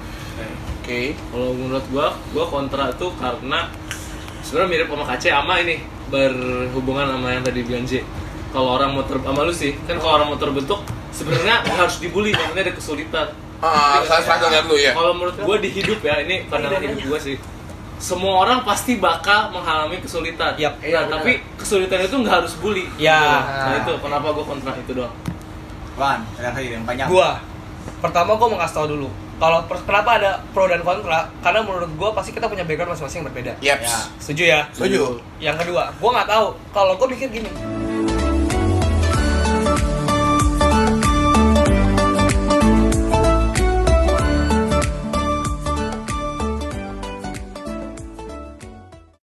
Oke. Kalau menurut gua kontra tuh karena sebenarnya mirip sama KC sama ini berhubungan sama yang tadi bilang J. Kalau orang mau sama lu sih, kan kalau orang mau terbentuk sebenarnya harus dibully, makanya ada kesulitan. Saya struggle dulu ya. Kalau menurut gua di hidup ya, ini pandangan hidup gua sih. Semua orang pasti bakal mengalami kesulitan. Yap, Nah, tapi kesulitan itu nggak harus bully. Ya. Nah itu kenapa gua kontra itu doang. Wan, terakhir yang panjang. Gua pertama gua mau kasih tau dulu. Kalau kenapa ada pro dan kontra? Karena menurut gua pasti kita punya background masing-masing yang berbeda. Yap. Ya. Setuju ya? Setuju. Yang kedua, gua nggak tahu. Kalau gua mikir gini,